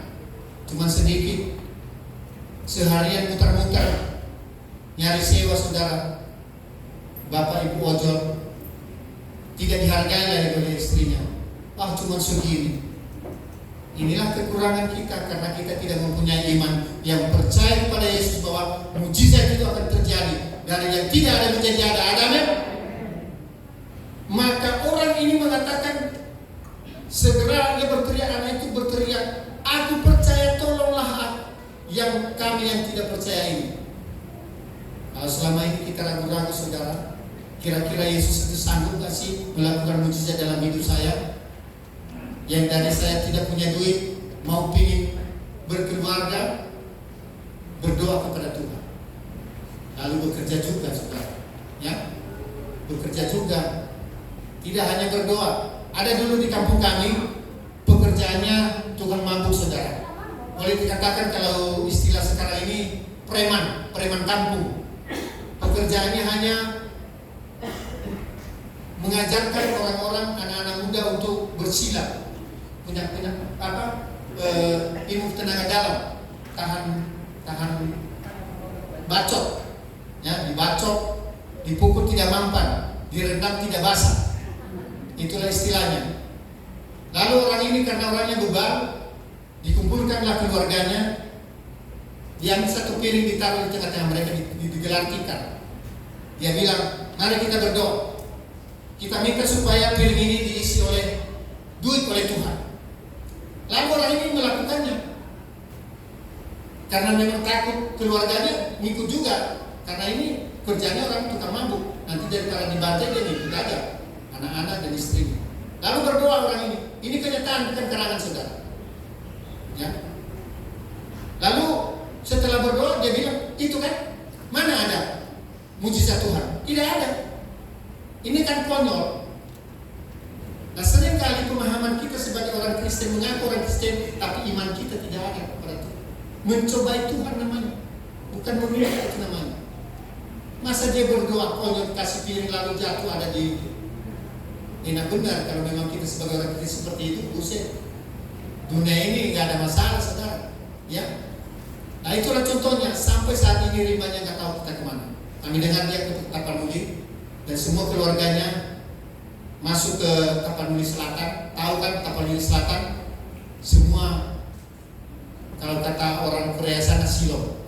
[SPEAKER 3] cuma sedikit, seharian muter-muter nyari sewa saudara. Bapak ibu ojol, tidak dihargai oleh istrinya. Cuma segini. Inilah kekurangan kita karena kita tidak mempunyai iman yang percaya kepada Yesus bahwa mujizat itu akan terjadi. Dari yang tidak ada menjadi ada. Amin. Maka orang ini mengatakan, segera dia berteriak, anak itu berteriak, aku percaya, tolonglah yang kami yang tidak percaya ini. Kalau selama ini kita ragu-ragu saudara, kira-kira Yesus itu sanggup gak sih melakukan mujizat dalam hidup saya? Yang dari saya tidak punya duit, mau pingin berkeluarga, berdoa kepada Tuhan, lalu bekerja juga saudara, ya, bekerja juga, tidak hanya berdoa. Ada dulu di kampung kami pekerjaannya tukang mabuk saudara. Boleh dikatakan kalau istilah sekarang ini preman kampung. Pekerjaannya hanya mengajarkan orang-orang, anak-anak muda untuk bersilat, punya ilmu tenaga dalam, tahan bacok, ya, dibacok, dipukul tidak mampan, direndam tidak basah. Itulah istilahnya. Lalu orang ini karena orangnya bebal, dikumpulkanlah keluarganya, diambil satu piring ditaruh di tengah-tengah mereka, digelar tikar. Dia bilang, mari kita berdoa. Kita minta supaya piring ini diisi oleh duit oleh Tuhan. Lalu orang ini melakukannya karena memang takut keluarganya ngikut juga, karena ini kerjanya orang tukang mabuk. Nanti daripada dibantai dia ngikut aja, anak-anak dan istrinya. Lalu berdoa orang ini kenyataan bukan karangan saudara, ya. Lalu setelah berdoa dia bilang, itu kan mana ada mujizat Tuhan? Tidak ada. Ini kan konyol. Nah, seringkali pemahaman kita sebagai orang Kristen, mengaku orang Kristen, tapi iman kita tidak ada kepada Tuhan. Mencobai Tuhan namanya, bukan meminta itu namanya. Masa dia berdoa konyol, kasih piring lalu jatuh ada di enak benar. Kalau memang kita sebagai orang Kristen seperti itu, buset, dunia ini nggak ada masalah saudara, ya. Nah, itulah contohnya. Sampai saat ini rimanya nggak tahu kita kemana. Kami dengar dia ke Tapanuli dan semua keluarganya masuk ke Tapanuli Selatan. Tahu kan Tapanuli Selatan? Semua kalau kata orang Korea sana silo.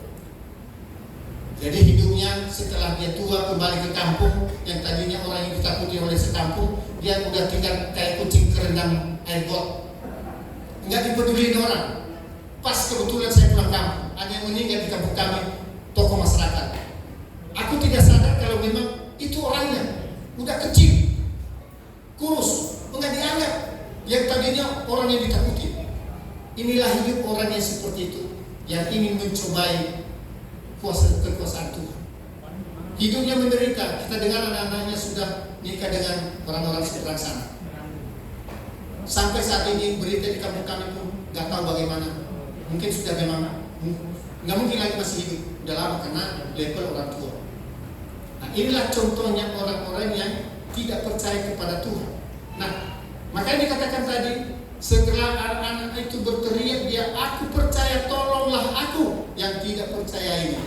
[SPEAKER 3] Jadi hidupnya setelah dia tua kembali ke kampung, yang tadinya orang yang ditakuti oleh sekampung, dia udah tinggal kayak kucing kerendam air got, nggak dipeduliin orang. Pas kebetulan saya pulang kampung, ada yang meninggal di kampung kami, tokoh masyarakat. Aku tidak sadar kalau memang itu orangnya udah kecil, kurus, nggak dianggap. Yang tadinya orang yang ditakuti. Inilah hidup orang yang seperti itu, yang ingin mencobai kekuasaan Tuhan. Hidupnya menderita. Kita dengar anak-anaknya sudah nikah dengan orang-orang seberang sana. Sampai saat ini berita di kampung kami pun nggak tahu bagaimana. Mungkin sudah memang nggak mungkin lagi masih hidup, udah lama karena level orang tua. Nah, inilah contohnya orang-orang yang tidak percaya kepada Tuhan. Nah, makanya dikatakan tadi, segera anak-anak itu berteriak, dia, aku percaya, tolonglah aku yang tidak percaya ini.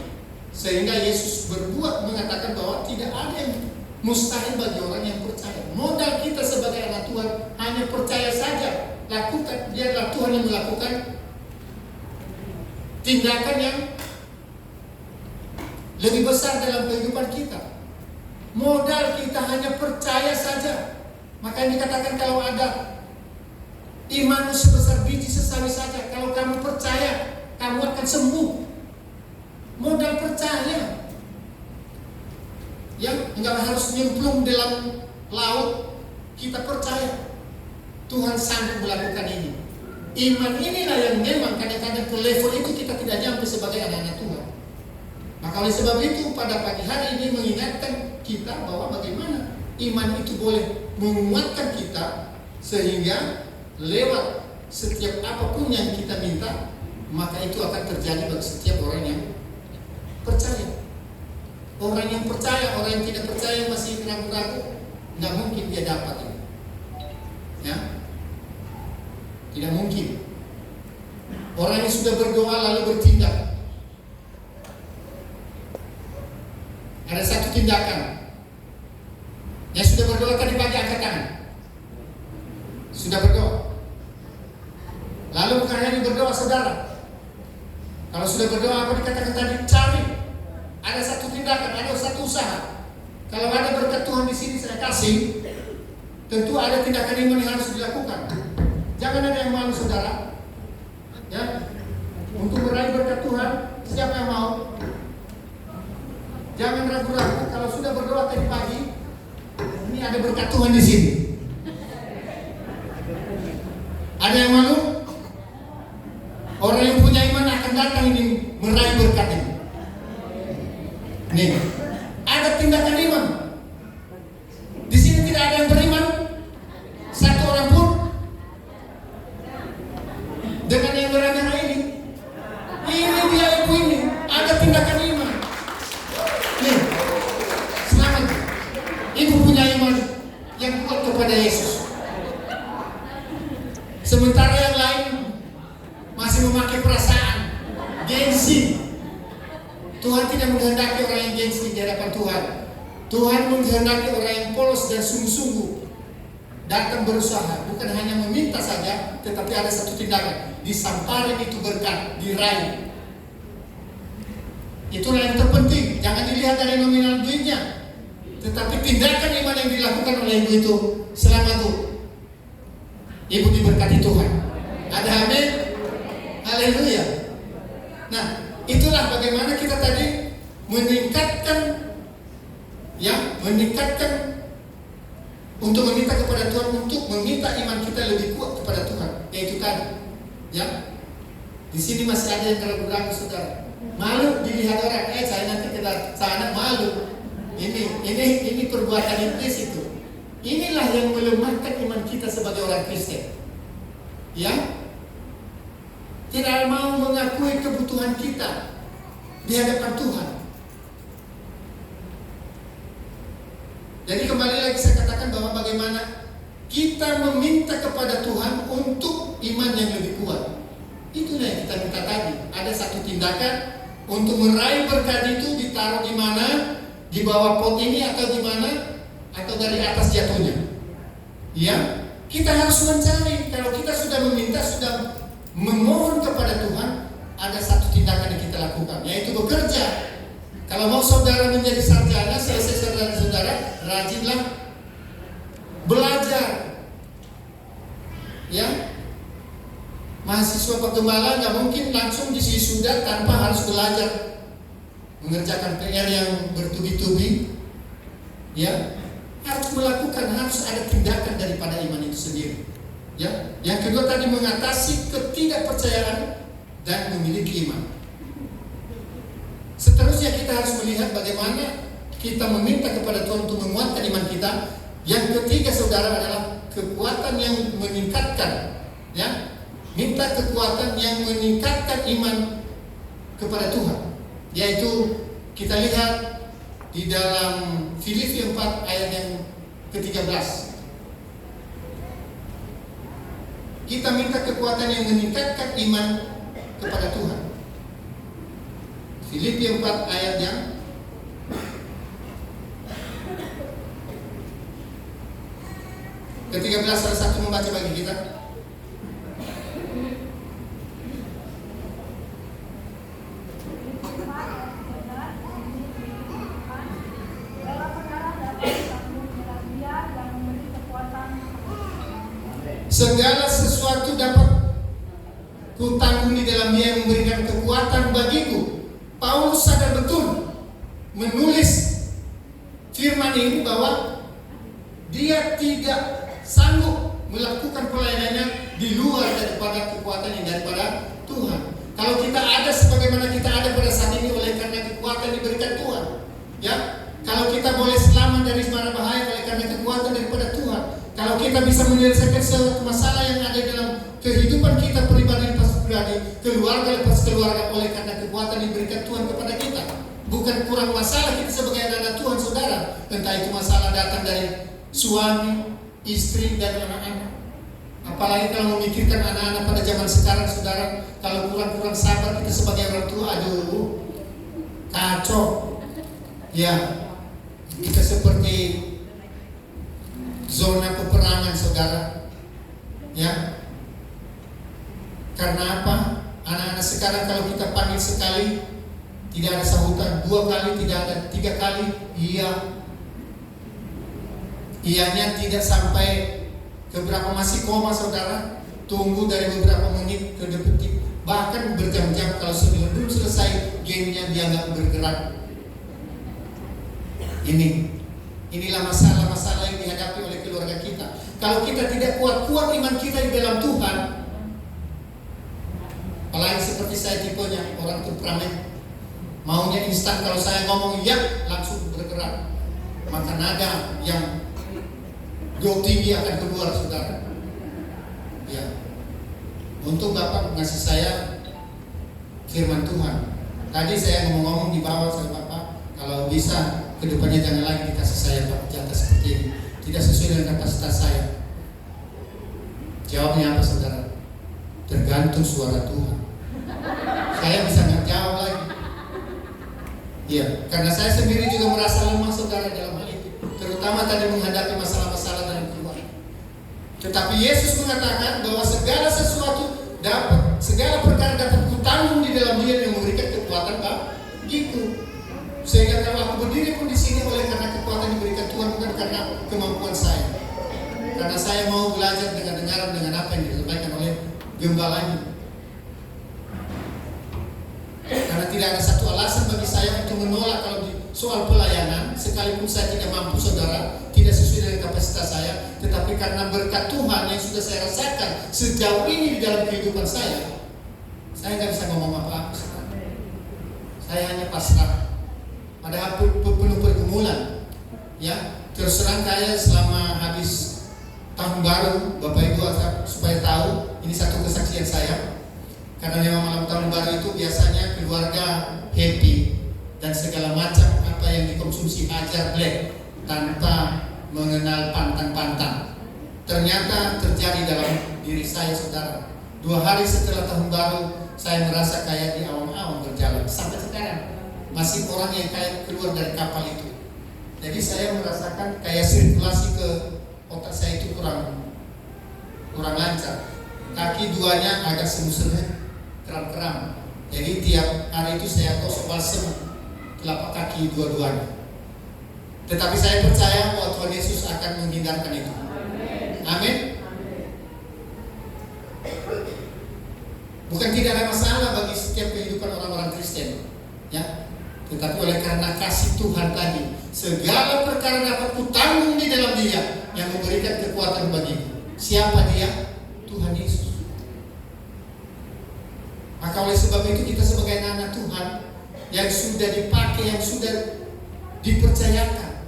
[SPEAKER 3] Sehingga Yesus berbuat mengatakan bahwa tidak ada yang mustahil bagi orang yang percaya. Modal kita sebagai anak Tuhan hanya percaya saja. Lakukan, biarlah Tuhan yang melakukan tindakan yang lebih besar dalam kehidupan kita. Modal kita hanya percaya saja. Makanya dikatakan kalau ada imanmu sebesar biji sesawi saja, kalau kamu percaya, kamu akan sembuh. Modal percaya. Yang nggak harus nyemplung dalam laut, kita percaya Tuhan sanggup melakukan ini. Iman inilah yang memang kadang-kadang ke level itu kita tidak nyampe sebagai anak-anak Tuhan. Maka oleh sebab itu pada pagi hari ini mengingatkan kita bahwa bagaimana iman itu boleh menguatkan kita sehingga lewat setiap apapun yang kita minta, maka itu akan terjadi bagi setiap orang yang percaya. Orang yang percaya, orang yang tidak percaya masih ragu-ragu, nggak mungkin dia dapat ini. Ya, tidak mungkin. Orang yang sudah berdoa lalu bertindak, ada satu tindakan. Yang sudah berdoa tadi pagi angkat tangan. Sudah berdoa. Lalu bukan hanya berdoa saudara. Kalau sudah berdoa apa dikatakan tadi? Cari. Ada satu tindakan, ada satu usaha. Kalau ada berkat Tuhan di sini saya kasih, tentu ada tindakan iman yang harus dilakukan. Jangan ada yang malu saudara. Ya, untuk meraih berkat Tuhan, siapa yang mau? Jangan ragu-ragu. Kalau sudah berdoa tadi pagi, ini ada berkat Tuhan di sini. Ada yang malu? Orang yang punya iman akan datang ini meraih berkat ini. Nih, ada tindakan iman. Di sini tidak ada yang beriman, satu orang pun. Dengan yang beragama ini dia ibu ini ada tindakan iman. Nih, selamat. Ibu punya iman yang kuat kepada Yesus. Sementara yang lain masih memakai perasaan, gengsi. Tuhan tidak menghendaki orang yang gengsi di hadapan Tuhan. Tuhan menghendaki orang yang polos dan sungguh-sungguh datang berusaha, bukan hanya meminta saja, tetapi ada satu tindakan, disamparin itu berkat, diraih. Itulah yang terpenting. Jangan dilihat dari nominal duitnya, tetapi tindakan iman yang dilakukan oleh ibu itu. Selamat Bu, ibu diberkati Tuhan. Ada amin? Haleluya. Nah, itulah bagaimana kita tadi meningkatkan untuk meminta kepada Tuhan, untuk meminta iman kita lebih kuat kepada Tuhan. Yaitu tadi, ya. Di sini masih ada yang ragu-ragu saudara. Malu dilihat orang, saya nanti ke sana malu. Ini perbuatan iblis itu. Inilah yang melemahkan iman kita sebagai orang Kristen. Ya. Tidak mau mengakui kebutuhan kita di hadapan Tuhan. Jadi kembali lagi saya katakan bahwa bagaimana kita meminta kepada Tuhan untuk iman yang lebih kuat. Itulah yang kita minta tadi. Ada satu tindakan untuk meraih berkat itu, ditaruh di mana? Di bawah pot ini atau di mana? Atau dari atas jatuhnya? Ya, kita harus mencari. Kalau kita sudah meminta, sudah memohon kepada Tuhan, ada satu tindakan yang kita lakukan, yaitu bekerja. Kalau Kalau mau saudara menjadi sarjana, selesai saudara, rajinlah belajar. Ya, mahasiswa penggembala nggak mungkin langsung wisuda tanpa harus belajar mengerjakan PR yang bertubi-tubi. Ya, harus melakukan, harus ada tindakan daripada iman itu sendiri. Ya, yang kedua tadi mengatasi ketidakpercayaan dan memiliki iman. Seterusnya kita harus melihat bagaimana kita meminta kepada Tuhan untuk menguatkan iman kita. Yang ketiga saudara adalah kekuatan yang meningkatkan, ya, minta kekuatan yang meningkatkan iman kepada Tuhan, yaitu kita lihat di dalam Filipi 4 ayat yang ke-13. Kita minta kekuatan yang meningkatkan iman kepada Tuhan. Filipi 4 ayat yang ke-13, salah satu membaca bagi kita. Segala sesuatu dapat kutanggung di dalam Dia yang memberikan kekuatan bagiku. Paulus sadar betul menulis firman ini bahwa dia tidak sanggup melakukan pelayanannya di luar daripada kekuatan yang daripada Tuhan. Kalau kita ada sebagaimana kita ada pada saat ini oleh karena kekuatan diberikan Tuhan, ya. Kalau kita boleh selamat dari mara bahaya oleh karena kekuatan daripada Tuhan. Kalau kita bisa menyelesaikan suatu masalah yang ada dalam kehidupan kita pribadi lepas pribadi, keluarga lepas keluarga oleh karena kekuatan diberikan Tuhan kepada kita. Bukan kurang masalah kita sebagai anak Tuhan saudara. Entah itu masalah datang dari suami, istri, dan anak-anak. Apalagi kalau memikirkan anak-anak pada zaman sekarang saudara, kalau kurang-kurang sabar kita sebagai orang tua, aduh, kacau. Ya, kita seperti zona peperangan saudara. Ya, karena apa? Anak-anak sekarang kalau kita panggil sekali tidak ada sambutan, 2 kali tidak ada, 3 kali iya. Iyanya tidak sampai ke berapa, masih koma saudara, tunggu dari beberapa menit ke detik, bahkan berjam-jam. Kalau sebelum selesai gamenya dia nggak bergerak. Inilah masalah-masalah yang dihadapi oleh keluarga kita. Kalau kita tidak kuat iman kita di dalam Tuhan, apalagi seperti saya tipenya orang temperamen, maunya instan. Kalau saya ngomong ya langsung bergerak, maka nada yang tinggi akan keluar saudara. Ya, untuk Bapak ngasih saya firman Tuhan. Tadi saya ngomong-ngomong di bawah sama Bapak, kalau bisa kedepannya jangan lagi dikasih saya jatah seperti ini, tidak sesuai dengan kapasitas saya. Jawabnya apa saudara? Tergantung suara Tuhan. Saya bisa nggak jawab lagi. Iya, karena saya sendiri juga merasa lemah saudara dalam hal itu, terutama tadi menghadapi masalah-masalah dalam keluarga. Tetapi Yesus mengatakan bahwa segala sesuatu dapat, segala perkara dapat kutanggung di dalam Dia yang memberikan kekuatan bagiku. Sehingga kalau aku berdiri pun di sini oleh karena kekuatan diberikan Tuhan, bukan karena kemampuan saya. Karena saya mau belajar dengan apa yang disampaikan oleh gembalanya. Karena tidak ada satu alasan bagi saya untuk menolak kalau di soal pelayanan, sekalipun saya tidak mampu saudara, tidak sesuai dengan kapasitas saya, tetapi karena berkat Tuhan yang sudah saya rasakan sejauh ini di dalam kehidupan saya nggak bisa ngomong apa-apa. Saya hanya pasrah. Padahal penuh pergumulan. Ya, terus terang saya selama habis tahun baru, Bapak Ibu supaya tahu, ini satu kesaksian saya. Karena memang malam tahun baru itu biasanya keluarga happy dan segala macam apa yang dikonsumsi hajar black tanpa mengenal pantang-pantang. Ternyata terjadi dalam diri saya saudara. 2 hari setelah tahun baru saya merasa kayak di awang-awang berjalan. Sampai sekarang masih orang yang kayak keluar dari kapal itu. Jadi saya merasakan kayak sirkulasi ke otak saya itu kurang lancar. Kaki 2-nya agak semu-semu, kram-kram. Jadi tiap hari itu saya gosok balsem telapak kaki dua-duanya. Tetapi saya percaya bahwa Tuhan Yesus akan menghindarkan itu. Amin. Bukan tidak ada masalah bagi setiap kehidupan orang-orang Kristen, ya. Tetapi oleh karena kasih Tuhan tadi, segala perkara dapat kutanggung di dalam Dia yang memberikan kekuatan bagiku. Siapa Dia? Tuhan Yesus. Maka oleh sebab itu kita sebagai anak Tuhan yang sudah dipakai, yang sudah dipercayakan.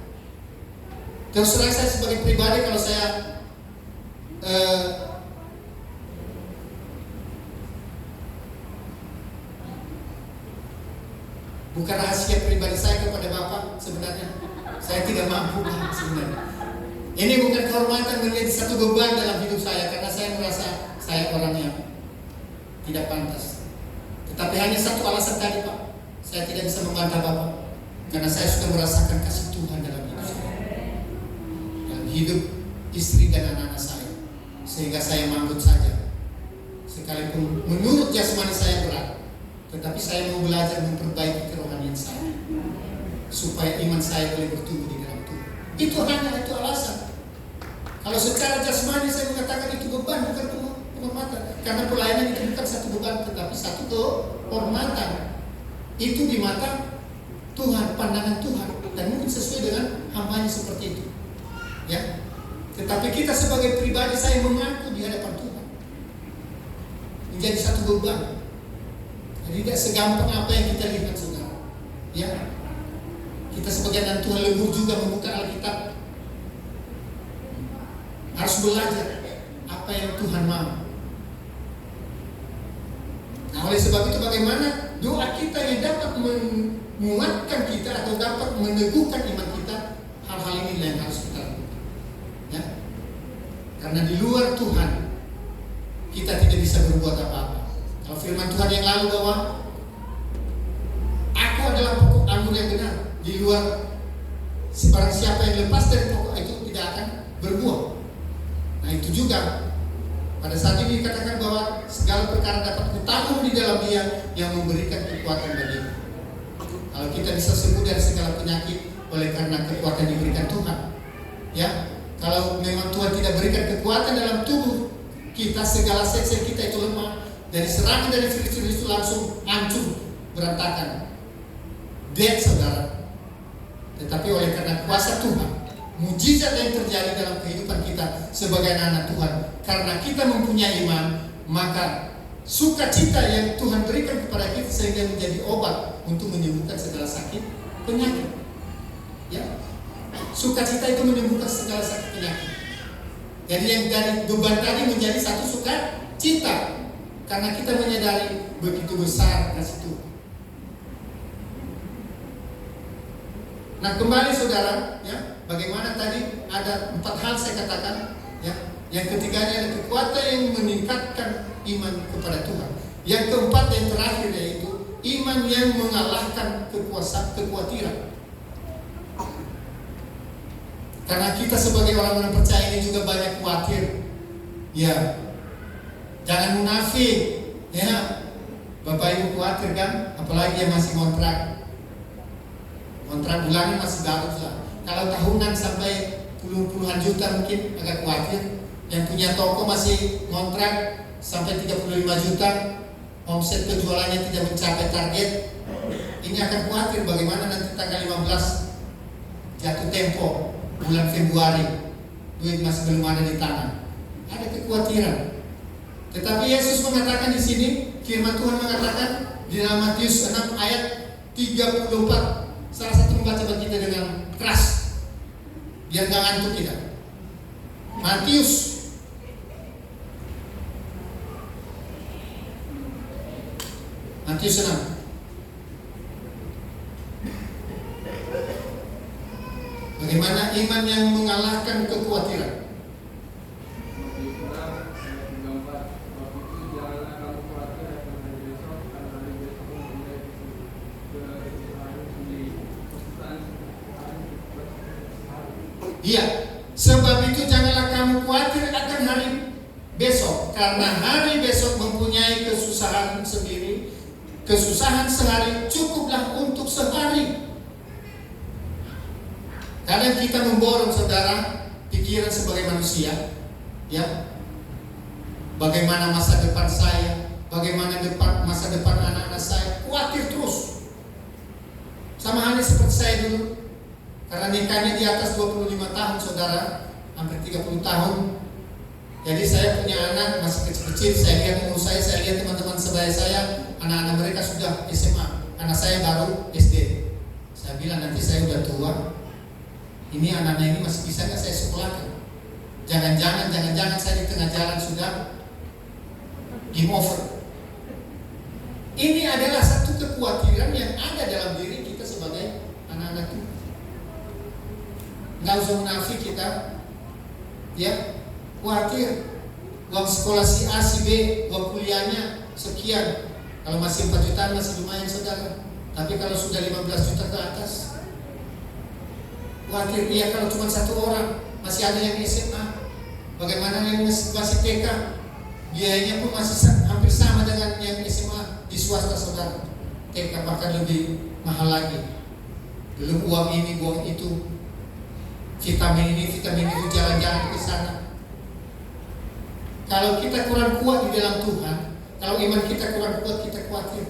[SPEAKER 3] Terus terang saya sebagai pribadi, kalau saya bukan rahasia pribadi saya kepada Bapak, sebenarnya saya tidak mampu sebenarnya. Ini bukan kehormatan menjadi satu beban dalam hidup saya, karena saya merasa saya orang yang tidak pantas. Tetapi hanya satu alasan tadi, Pak, saya tidak bisa membantah Bapak, karena saya sudah merasakan kasih Tuhan dalam hidup saya, dalam hidup istri dan anak-anak saya, sehingga saya mangut saja. Sekalipun menurut jasmani saya berat, tetapi saya mau belajar memperbaiki kerohanian saya, supaya iman saya boleh bertumbuh di dalam Tuhan. Itu alasan. Kalau secara jasmani saya mengatakan itu beban, bukan penghormatan. Karena pelayanan itu bukan satu beban, tetapi satu kehormatan. Itu di mata Tuhan, pandangan Tuhan, dan mungkin sesuai dengan hambanya seperti itu, ya. Tetapi kita sebagai pribadi, saya mengaku di hadapan Tuhan menjadi satu beban. Jadi tidak segampang apa yang kita lihat, saudara, ya. Kita sebagai anak Tuhan lembur juga membuka Alkitab, harus belajar apa yang Tuhan mau. Nah, oleh sebab itu bagaimana doa kita yang dapat menguatkan kita atau dapat meneguhkan iman kita, hal-hal ini yang harus kita lakukan, ya. Karena di luar Tuhan kita tidak bisa berbuat apa-apa. Kalau firman Tuhan yang lalu bahwa aku adalah pokok anggur yang benar, di luar barang siapa yang lepas dari pokok itu tidak akan berbuah. Nah, itu juga pada saat ini dikatakan bahwa segala perkara dapat kutanggung di dalam Dia yang memberikan kekuatan bagiku. Kalau kita bisa sembuh dari segala penyakit oleh karena kekuatan diberikan Tuhan, ya. Kalau memang Tuhan tidak berikan kekuatan dalam tubuh kita, segala sel-sel kita itu lemah, dari serangan dari virus-virus itu langsung hancur, berantakan, dead, saudara. Tetapi oleh karena kuasa Tuhan, mujizat yang terjadi dalam kehidupan kita sebagai anak Tuhan, karena kita mempunyai iman, maka sukacita yang Tuhan berikan kepada kita sehingga menjadi obat untuk menyembuhkan segala sakit penyakit, ya. Sukacita itu menyembuhkan segala sakit penyakit. Jadi yang dari beban tadi menjadi satu sukacita, karena kita menyadari begitu besar kasih Tuhan. Nah, kembali saudara, ya, bagaimana tadi ada 4 hal saya katakan, ya. Yang ketiganya ada kekuatan yang meningkatkan iman kepada Tuhan. Yang keempat, yang terakhir, yaitu iman yang mengalahkan kekhawatiran. Karena kita sebagai orang-orang percaya ini juga banyak khawatir, ya. Jangan munafik, ya. Bapak Ibu khawatir kan, apalagi yang masih kontrak bulanan masih bagus lah. Kalau tahunan sampai puluhan juta mungkin agak khawatir. Yang punya toko masih kontrak sampai 35 juta, omset penjualannya tidak mencapai target, ini akan khawatir bagaimana nanti tanggal 15 jatuh tempo bulan Februari, duit masih belum ada di tangan. Ada kekhawatiran. Tetapi Yesus mengatakan di sini, firman Tuhan mengatakan di dalam Matius 6 ayat 34. Salah satu membaca bagi kita dengan keras, biar gak ngantuk kita. Matius Matius 6. Bagaimana iman yang mengalahkan kekhawatiran? Iya, sebab itu janganlah kamu khawatir akan hari besok, karena hari besok mempunyai kesusahan sendiri. Kesusahan sehari cukuplah untuk sehari. Kadang kita memborong saudara pikiran sebagai manusia, ya. Bagaimana masa depan saya, bagaimana masa depan anak-anak saya, khawatir terus. Sama halnya seperti saya dulu, karena nikahnya di atas 25 tahun saudara, hampir 30 tahun. Jadi saya punya anak masih kecil-kecil, saya lihat umur saya lihat teman-teman sebaya saya, anak-anak mereka sudah SMA, anak saya baru SD. Saya bilang nanti saya udah tua, ini anak-anak ini masih bisa nggak saya sekolahkan? Jangan-jangan saya di tengah jalan sudah game over. Ini adalah satu kekhawatiran yang ada dalam diri kita sebagai anak-anak itu. Nggak usah munafik kita, ya, khawatir. Uang sekolah si A, si B, uang kuliahnya sekian. Kalau masih 4 jutaan masih lumayan saudara. Tapi kalau sudah 15 juta ke atas, khawatir. Iya, kalau cuma satu orang, masih ada yang SMA. Bagaimana yang masih TK? Biayanya pun masih hampir sama dengan yang SMA di swasta saudara. TK bahkan lebih mahal lagi. Belum uang ini, uang itu, vitamin ini, jalan-jalan ke sana. Kalau kita kurang kuat di dalam Tuhan, kalau iman kita kurang kuat, kita khawatir.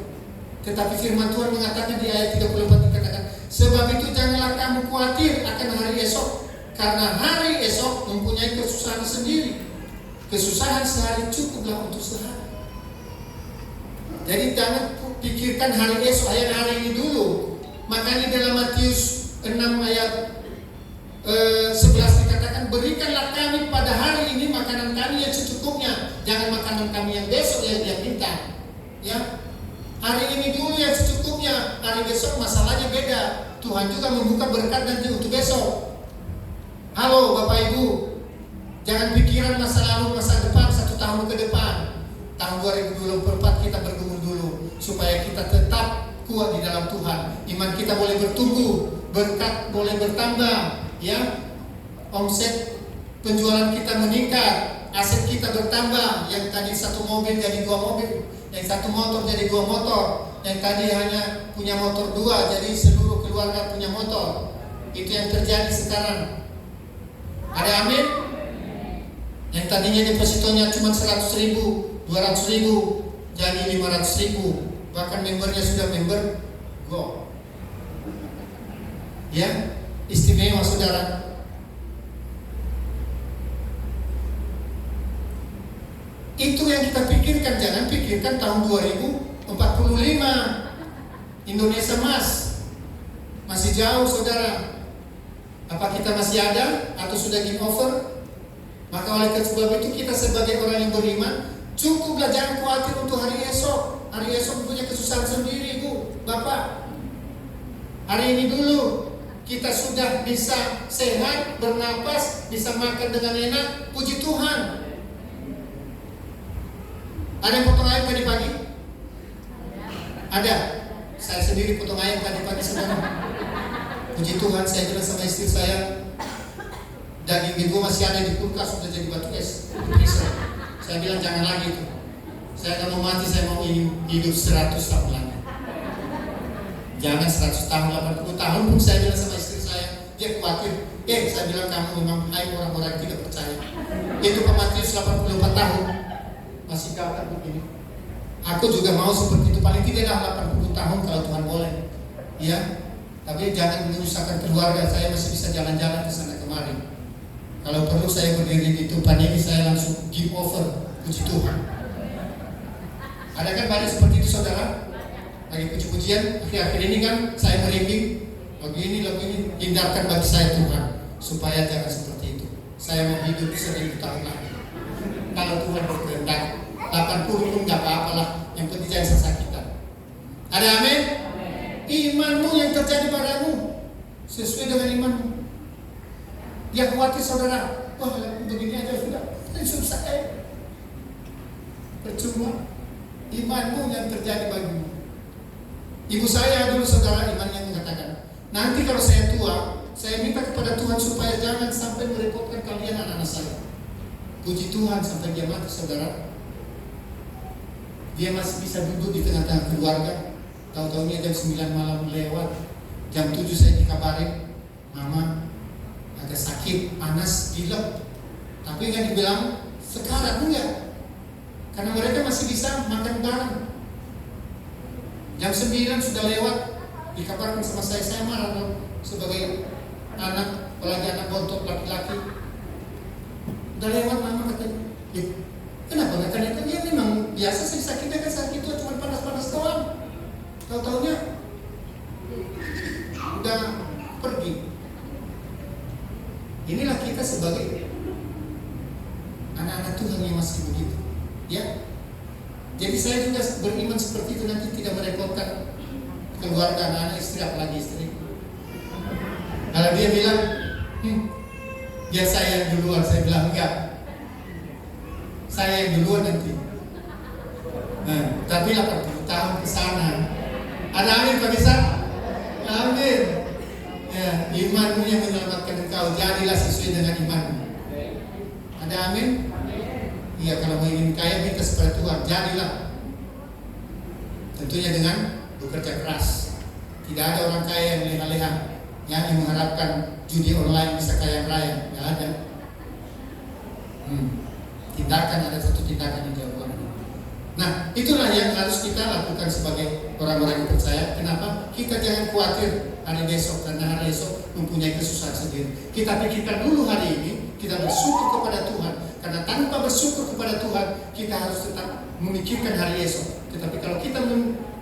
[SPEAKER 3] Tetapi firman Tuhan mengatakan di ayat 34 dikatakan, sebab itu janganlah kamu khawatir akan hari esok, karena hari esok mempunyai kesusahan sendiri. Kesusahan sehari cukuplah untuk sehari. Jadi jangan pikirkan hari esok, hari ini dulu. Makanya dalam Matius 6 ayat 11 dikatakan, berikanlah kami pada hari ini makanan kami yang secukupnya, jangan makanan kami yang besok yang dia minta. Ya, hari ini dulu yang secukupnya, hari besok masalahnya beda. Tuhan juga membuka berkat nanti untuk besok. Halo Bapak Ibu, jangan pikiran masa lalu, masa depan, 1 tahun ke depan. Tahun 2024 kita bergumul dulu supaya kita tetap kuat di dalam Tuhan. Iman kita boleh bertumbuh, berkat boleh bertambah, ya. Omset penjualan kita meningkat, aset kita bertambah. Yang tadi 1 mobil jadi 2 mobil, yang 1 motor jadi 2 motor, yang tadi hanya punya motor 2 jadi seluruh keluarga punya motor. Itu yang terjadi sekarang. Ada amin? Yang tadinya depositonya cuma 100.000, 200.000 jadi 500.000. Bahkan membernya sudah member go. Ya, istimewa saudara. Itu yang kita pikirkan, jangan pikirkan tahun 2045 Indonesia emas. Masih jauh saudara. Apa kita masih ada atau sudah game over? Maka oleh sebab itu kita sebagai orang yang beriman, cukuplah jangan khawatir untuk hari esok. Hari esok punya kesusahan sendiri, Bu, Bapak. Hari ini dulu kita sudah bisa sehat, bernapas, bisa makan dengan enak, puji Tuhan. Ada yang potong ayam tadi pagi? Ada. Saya sendiri potong ayam tadi pagi saudara. Puji Tuhan, saya bilang sama istri saya, daging minggu masih ada di kulkas, sudah jadi batu es. Saya bilang jangan lagi itu. Saya akan mau mati, saya mau hidup 100 tahun lagi. Jangan 100 tahun, 80 tahun pun saya bilang sama istri saya. Dia khawatir. Saya bilang kamu memang hai orang-orang yang tidak percaya. Itu Pak Matius 84 tahun. Masih kabar begini. Aku juga mau seperti itu, paling tidak 80 tahun kalau Tuhan boleh. Ya. Tapi jangan menyusahkan keluarga. Saya masih bisa jalan-jalan ke sana kemari. Kalau perlu saya berdiri di tempat ini, saya langsung give over. Puji Tuhan. Ada kan banyak seperti itu saudara? Lagi puji-pujian, akhir-akhir ini kan saya merinding. Lagu ini hindarkan bagi saya Tuhan, supaya jangan seperti itu. Saya mau hidup 1000 tahun lagi. Kalau Tuhan berkehendak, 80 pun gak apa-apa lah. Yang penting jangan sesakitan. Ada amin? Imanmu yang terjadi padamu sesuai dengan imanmu. Dia khawatir saudara, wah begini aja sudah susah percuma. Imanmu yang terjadi bagimu. Ibu saya dulu saudara iman yang mengatakan, nanti kalau saya tua, saya minta kepada Tuhan supaya jangan sampai merepotkan kalian anak-anak saya. Puji Tuhan sampai dia mati saudara. Dia masih bisa duduk di tengah-tengah keluarga. Tahu-tahunya jam 9 malam lewat, jam 7 saya dikabarin, Mama ada sakit, panas, pilek, tapi nggak dibilang sekarang enggak, karena mereka masih bisa makan bareng. Jam 9 sudah lewat, dikabarkan sama saya marah dong sebagai anak, apalagi anak bontot laki-laki. Udah lewat mama katanya, kenapa nggak kena? Ya memang biasa sih sakitnya kan sakit itu cuma panas-panas doang. Tahu-taunya udah pergi. Inilah kita sebagai anak-anak Tuhan yang masih begitu, ya. Jadi saya juga beriman seperti itu, nanti tidak merepotkan keluarga, anak-anak, istri, apalagi istri. Kalau dia bilang, biar saya yang duluan, saya bilang enggak. Saya yang duluan nanti. Nah, tapi 80 tahun ke sana. Ada amin Pak bisa? Amin. Ya, imanmu yang menyelamatkan engkau, jadilah sesuai dengan imanmu. Ada amin? Iya, kalau mau ingin kaya minta kepada Tuhan, jadilah. Tentunya dengan bekerja keras. Tidak ada orang kaya yang leha-leha yang mengharapkan judi online bisa kaya raya. Tidak ada. Tindakan, ada satu tindakan yang dilakukan. Nah, itulah yang harus kita lakukan sebagai orang-orang yang percaya. Kenapa? Kita jangan khawatir hari besok, karena hari esok mempunyai kesusahan sendiri. Kita pikirkan dulu hari ini, kita bersyukur kepada Tuhan. Karena tanpa bersyukur kepada Tuhan, kita harus tetap memikirkan hari esok. Tetapi kalau kita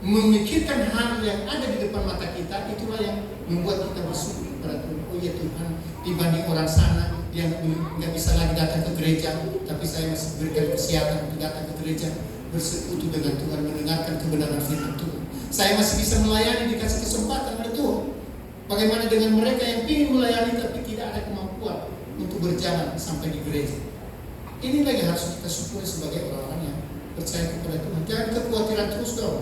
[SPEAKER 3] memikirkan hal yang ada di depan mata kita, itulah yang membuat kita bersyukur kepada Tuhan. Oh ya Tuhan, dibanding orang sana yang nggak bisa lagi datang ke gereja, tapi saya masih berikan kesehatan untuk datang ke gereja, bersekutu dengan Tuhan, mendengarkan kebenaran firman Tuhan. Saya masih bisa melayani, dikasih kesempatan oleh Tuhan. Bagaimana dengan mereka yang ingin melayani tapi tidak ada kemampuan untuk berjalan sampai di gereja? Inilah yang harus kita syukuri sebagai orang-orang yang percaya kepada Tuhan. Jangan kekhawatiran terus dong.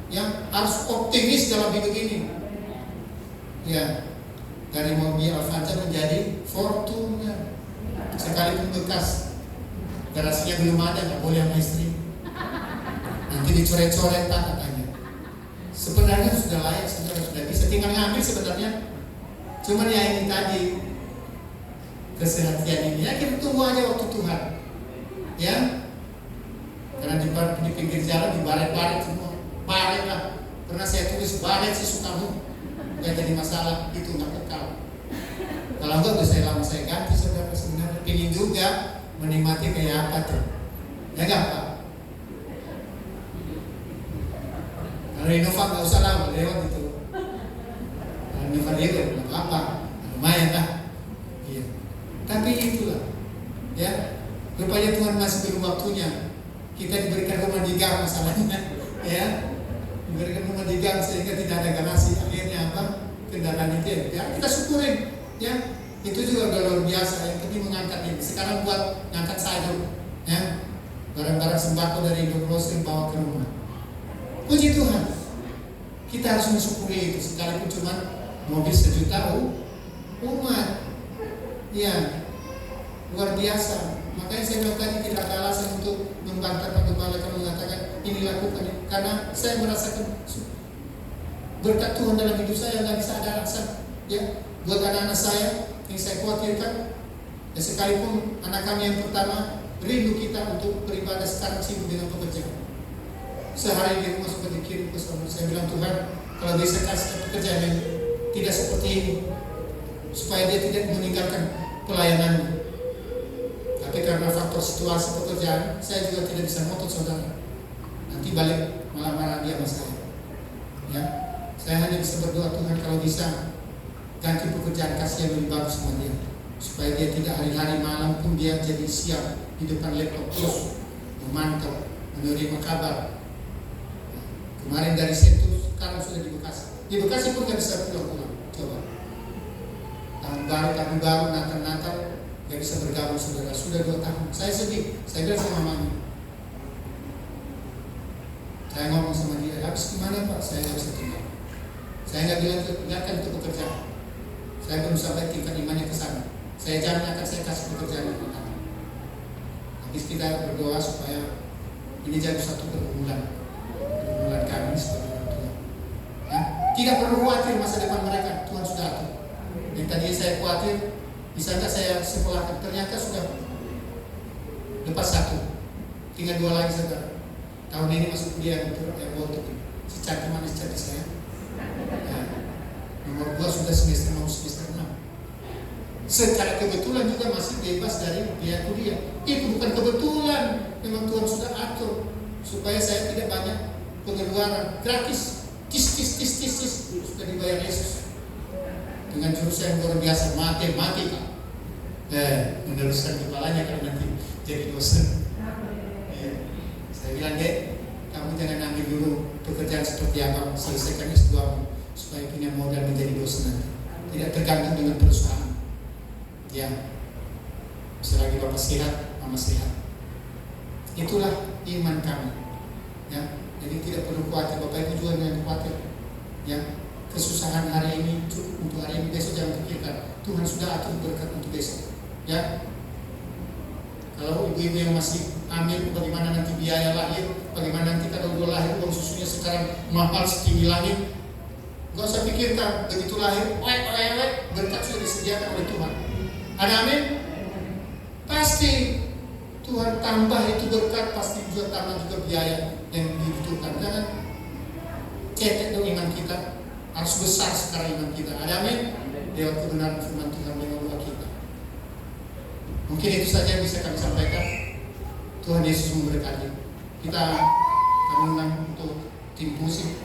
[SPEAKER 3] Yang harus optimis dalam hidup ini. Ya, dari mobil Avanza menjadi Fortuner. Sekalipun bekas, garasinya belum ada, nggak boleh sama istri. Nanti dicoret-coret tak katanya. Sebenarnya sudah layak, sudah bisa, tinggal ngambil sebenarnya. Cuman ya ini tadi, kesehatan ini, ya kita tunggu aja waktu Tuhan, ya. Karena di pinggir jalan dibaret-baret semua, baret lah. Pernah saya tulis baret sih sukamu, nggak jadi masalah, itu nggak kekal. Kalau enggak udah saya lama saya ganti saudara, sebenarnya pingin juga menikmati kayak apa tuh, ya nggak Pak? Kalau Innova nggak usah lah, lewat gitu. Kalau Innova lewat nggak apa, lumayan lah. Iya. Tapi itulah, ya. Rupanya Tuhan masih belum waktunya. Kita diberikan rumah di gang masalahnya, ya. Diberikan rumah di gang sehingga tidak ada garasi. Akhirnya apa? Kendaraan itu, ya kita syukurin, ya. Itu juga udah luar biasa. Yang penting mengangkat ini. Sekarang buat ngangkat sayur, ya. Barang-barang sembako dari Indonesia bawa ke rumah. Puji Tuhan. Kita harus mensyukuri itu. Sekalipun cuma mobil 1 juta umat, ya, luar biasa. Makanya saya bilang tadi tidak ada alasan untuk membantah Pak Gembala kalau mengatakan ini lakukan, karena saya merasakan berkat Tuhan dalam hidup saya, nggak bisa ada alasan, ya. Buat anak-anak saya yang saya khawatirkan, ya sekalipun anak kami yang pertama rindu kita untuk beribadah, sekarang sibuk dengan pekerjaan. Sehari di rumah sudah dikirim ke sana. Saya bilang Tuhan, kalau bisa kasih pekerjaan yang tidak seperti ini, supaya dia tidak meninggalkan pelayanannya. Tapi karena faktor situasi pekerjaan, saya juga tidak bisa ngotot saudara. Nanti balik malah marah dia sama saya. Ya, saya hanya bisa berdoa Tuhan kalau bisa ganti pekerjaan, kasih yang lebih bagus sama dia, supaya dia tidak hari-hari malam pun dia jadi siap di depan laptop terus memantau, menerima kabar. Kemarin dari Sentul, sekarang sudah di Bekasi. Di Bekasi pun nggak bisa pulang-pulang. Coba. Tahun baru, Natal, nggak bisa bergabung saudara. Sudah 2 tahun. Saya sedih. Saya bilang sama mamanya. Saya ngomong sama dia, habis gimana Pak? Saya nggak bisa tinggal. Saya nggak bilang tinggalkan itu pekerjaan. Saya belum sampai tingkat imannya ke sana. Saya jamin akan saya kasih pekerjaan yang pertama. Habis kita berdoa supaya ini jadi satu pergumulan kami sebagai orang tua. Ya, tidak perlu khawatir masa depan mereka, Tuhan sudah atur. Yang tadi saya khawatir Misalnya saya sekolahkan, ternyata sudah lepas 1, tinggal 2 lagi saudara. Tahun ini masuk kuliah untuk untuk si cantik mana si cantik saya. Nomor 2 sudah semester 6. Secara kebetulan juga masih bebas dari biaya kuliah. Itu bukan kebetulan, memang Tuhan sudah atur supaya saya tidak banyak pengeluaran, gratis. Tis sudah dibayar Yesus dengan jurusan yang luar biasa, matematika. Meneruskan kepalanya kalau nanti jadi dosen. Saya bilang, Dek, kamu jangan ambil dulu pekerjaan seperti apa, selesaikan S2 supaya punya modal menjadi dosen nanti. Tidak tergantung dengan perusahaan. Ya, selagi Bapak sehat, Mama sehat. Itulah iman kami. Ya, jadi tidak perlu khawatir. Bapak Ibu juga jangan khawatir. Ya, kesusahan hari ini cukup untuk hari ini, besok jangan pikirkan. Tuhan sudah atur berkat untuk besok. Ya, kalau ibu-ibu yang masih hamil, bagaimana nanti biaya lahir, bagaimana nanti kalau udah lahir uang susunya sekarang mahal setinggi langit. Gak usah pikirkan, begitu lahir, berkat sudah disediakan oleh Tuhan. Ada amin? Pasti Tuhan tambah itu berkat, pasti juga tambah juga biaya yang dibutuhkan. Jangan cetek dong iman kita, harus besar sekarang iman kita. Ada amin? Lewat kebenaran firman Tuhan yang membuat kita. Mungkin itu saja yang bisa kami sampaikan. Tuhan Yesus memberkati. Kami undang untuk tim musik